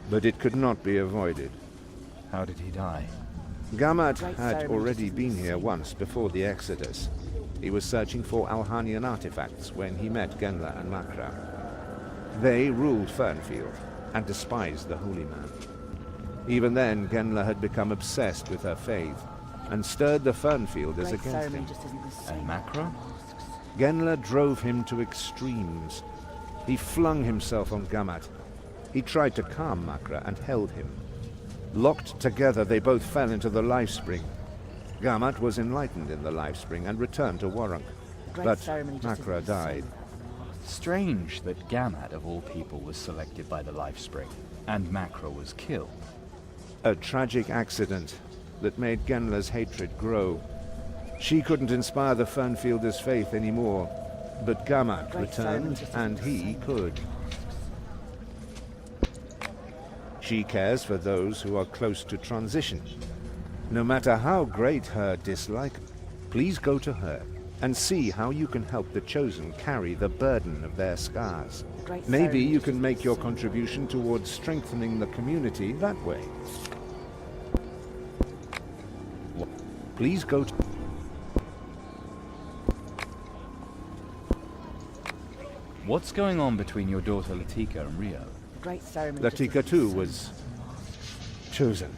but it could not be avoided. How did he die? Gamat had already been here once before the Exodus. He was searching for Alhanian artifacts when he met Genla and Makra. They ruled Fernfield and despised the Holy Man. Even then, Genla had become obsessed with her faith and stirred the Fernfielders against him. And Makra? Genla drove him to extremes. He flung himself on Gamat. He tried to calm Makra and held him. Locked together, they both fell into the life spring. Gamat was enlightened in the life spring and returned to Warunk. But Makra died. Strange that Gamat, of all people, was selected by the life spring, and Makra was killed. A tragic accident that made Genla's hatred grow. She couldn't inspire the Fernfielders' faith anymore, but Gamat returned, and he could. She cares for those who are close to transition. No matter how great her dislike, please go to her and see how you can help the Chosen carry the burden of their scars. Maybe you can make your contribution towards strengthening the community that way. Please go to... What's going on between your daughter Latika and Rio? Latika too was chosen.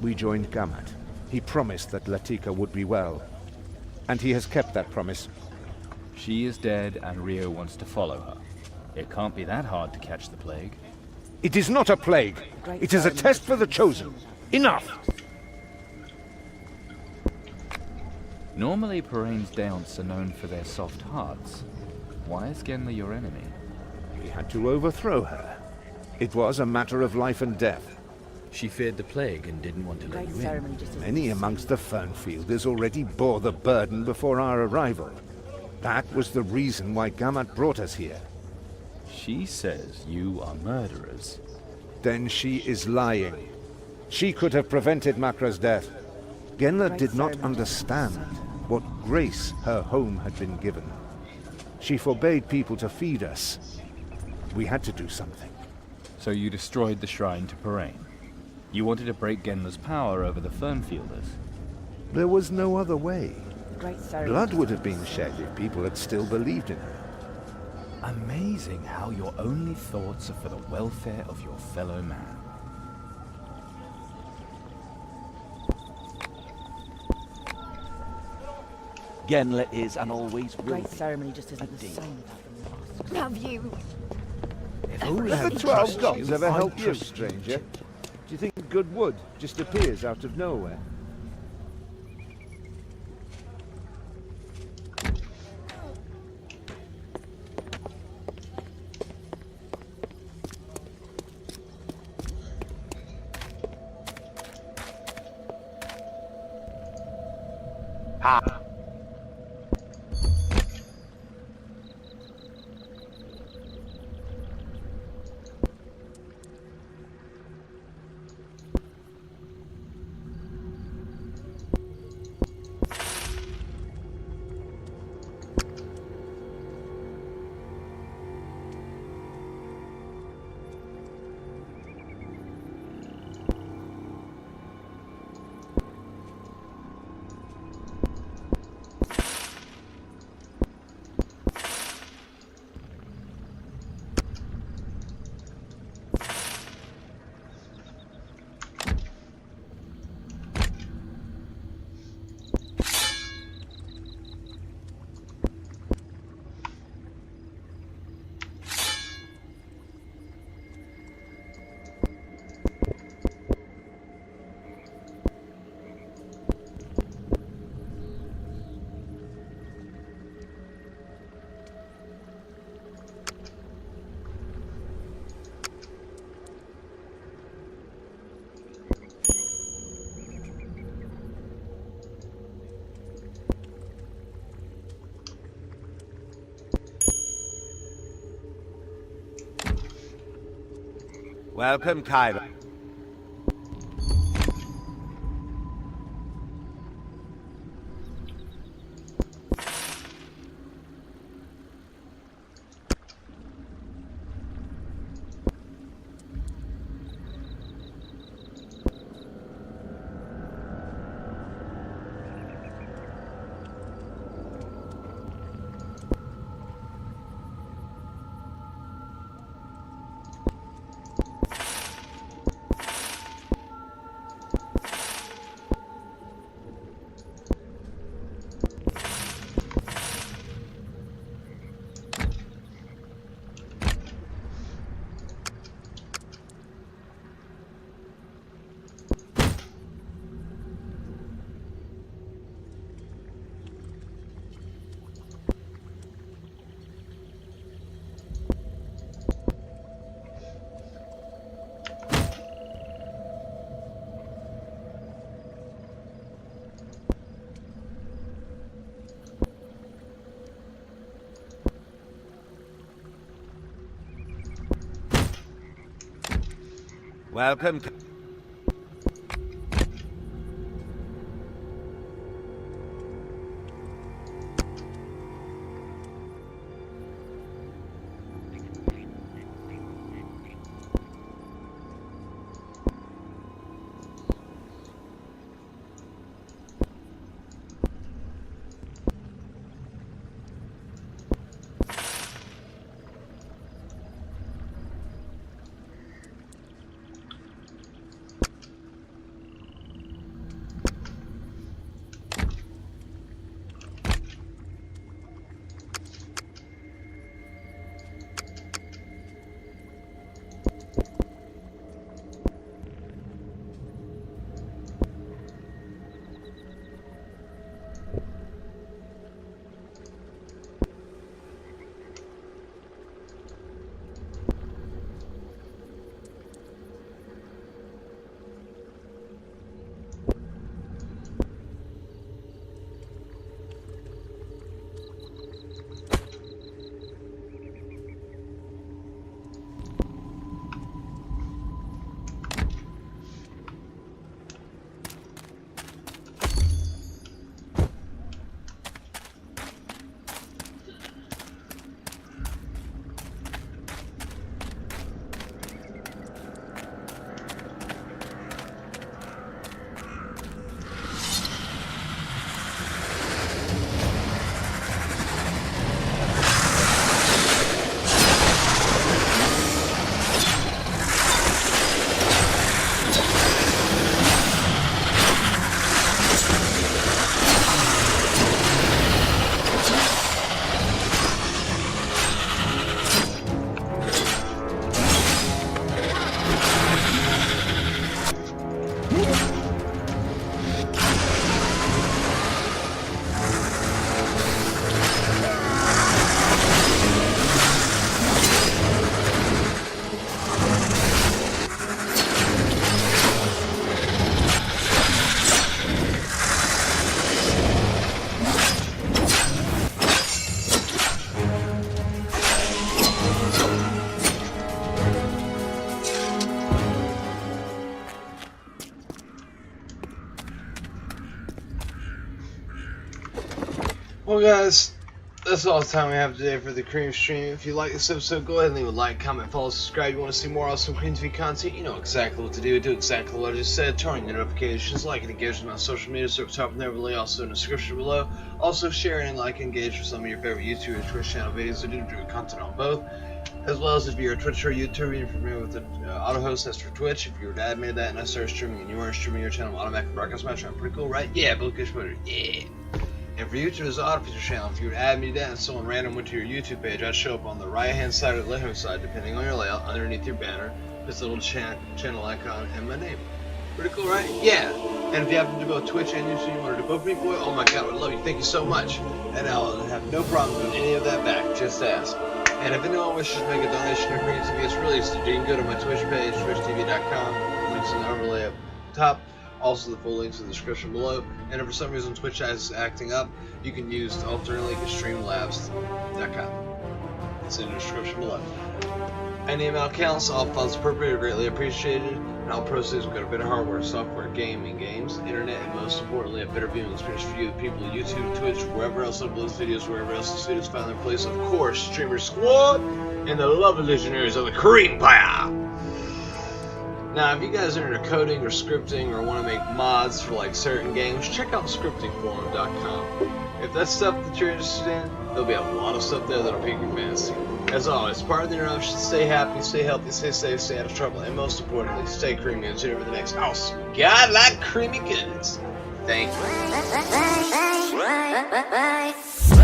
We joined Gamat. He promised that Latika would be well. And he has kept that promise. She is dead and Rio wants to follow her. It can't be that hard to catch the plague. It is not a plague. It is a test for the Chosen. Enough! Normally Parain's Daunts are known for their soft hearts. Why is Genla your enemy? We had to overthrow her. It was a matter of life and death. She feared the plague and didn't want to let you in. Many amongst the Fernfielders already bore the burden before our arrival. That was the reason why Gamat brought us here. She says you are murderers. Then she is lying. She could have prevented Makra's death. Genla did not understand what grace her home had been given. She forbade people to feed us. We had to do something. So you destroyed the shrine to Parain. You wanted to break Genla's power over the Fernfielders. There was no other way. Blood would have been shed if people had still believed in her. Amazing how your only thoughts are for the welfare of your fellow man. Genla is and always will Great be ceremony just isn't the same without the masks. Love you. If only the 12 gods ever helped you, stranger. Do you think good wood just appears out of nowhere? Welcome, Cairo. Welcome. Well, guys, that's all the time we have today for the Cream stream. If you like this episode, go ahead and leave a like, comment, follow, subscribe. You want to see more awesome CreamTV content, you know exactly what to do. Do exactly what I just said. Turn on your notifications, like and engage with my social media, so top and everybody also in the description below. Also, share and like and engage with some of your favorite YouTube and Twitch channel videos. I do content on both. As well as if you're a Twitch or YouTuber and you're familiar with the auto host, that's for Twitch. If you were to add me to that and I started streaming and you weren't streaming your channel, automatically broadcast my channel. Pretty cool, right? Yeah, Bluefish Motor. Yeah. And for YouTube, there's an auto feature channel. If you were to add me to that and someone random went to your YouTube page, I'd show up on the right hand side or the left hand side, depending on your layout, underneath your banner. This little channel icon and my name. Pretty cool, right? Yeah. And if you happen to both Twitch and YouTube, you wanted to book me, boy, oh my god, I would love you. Thank you so much. And I'll have no problem doing any of that back. Just ask. And if anyone wishes to make a donation to CreamTV, it's really easy. You can go to my Twitch page, twitchtv.com. Links in the overlay up top. Also, the full links in the description below. And if for some reason Twitch is acting up, you can use the alternate link at streamlabs.com. It's in the description below. Any amount counts, all funds appropriate are greatly appreciated, and all proceeds will go to better hardware, software, gaming, games, internet, and most importantly, a better viewing experience for you, the people on YouTube, Twitch, wherever else uploads videos, wherever else the studios find their place, of course, Streamer Squad, and the lovely legionaries of the Creampire! Now, if you guys are into coding or scripting or want to make mods for like certain games, check out scriptingforum.com. If that's stuff that you're interested in, there'll be a lot of stuff there that'll pique your fancy. As always, part of the interruption, stay happy, stay healthy, stay safe, stay out of trouble, and most importantly, stay creamy and tune in for the next awesome godlike creamy goodness. Thank you.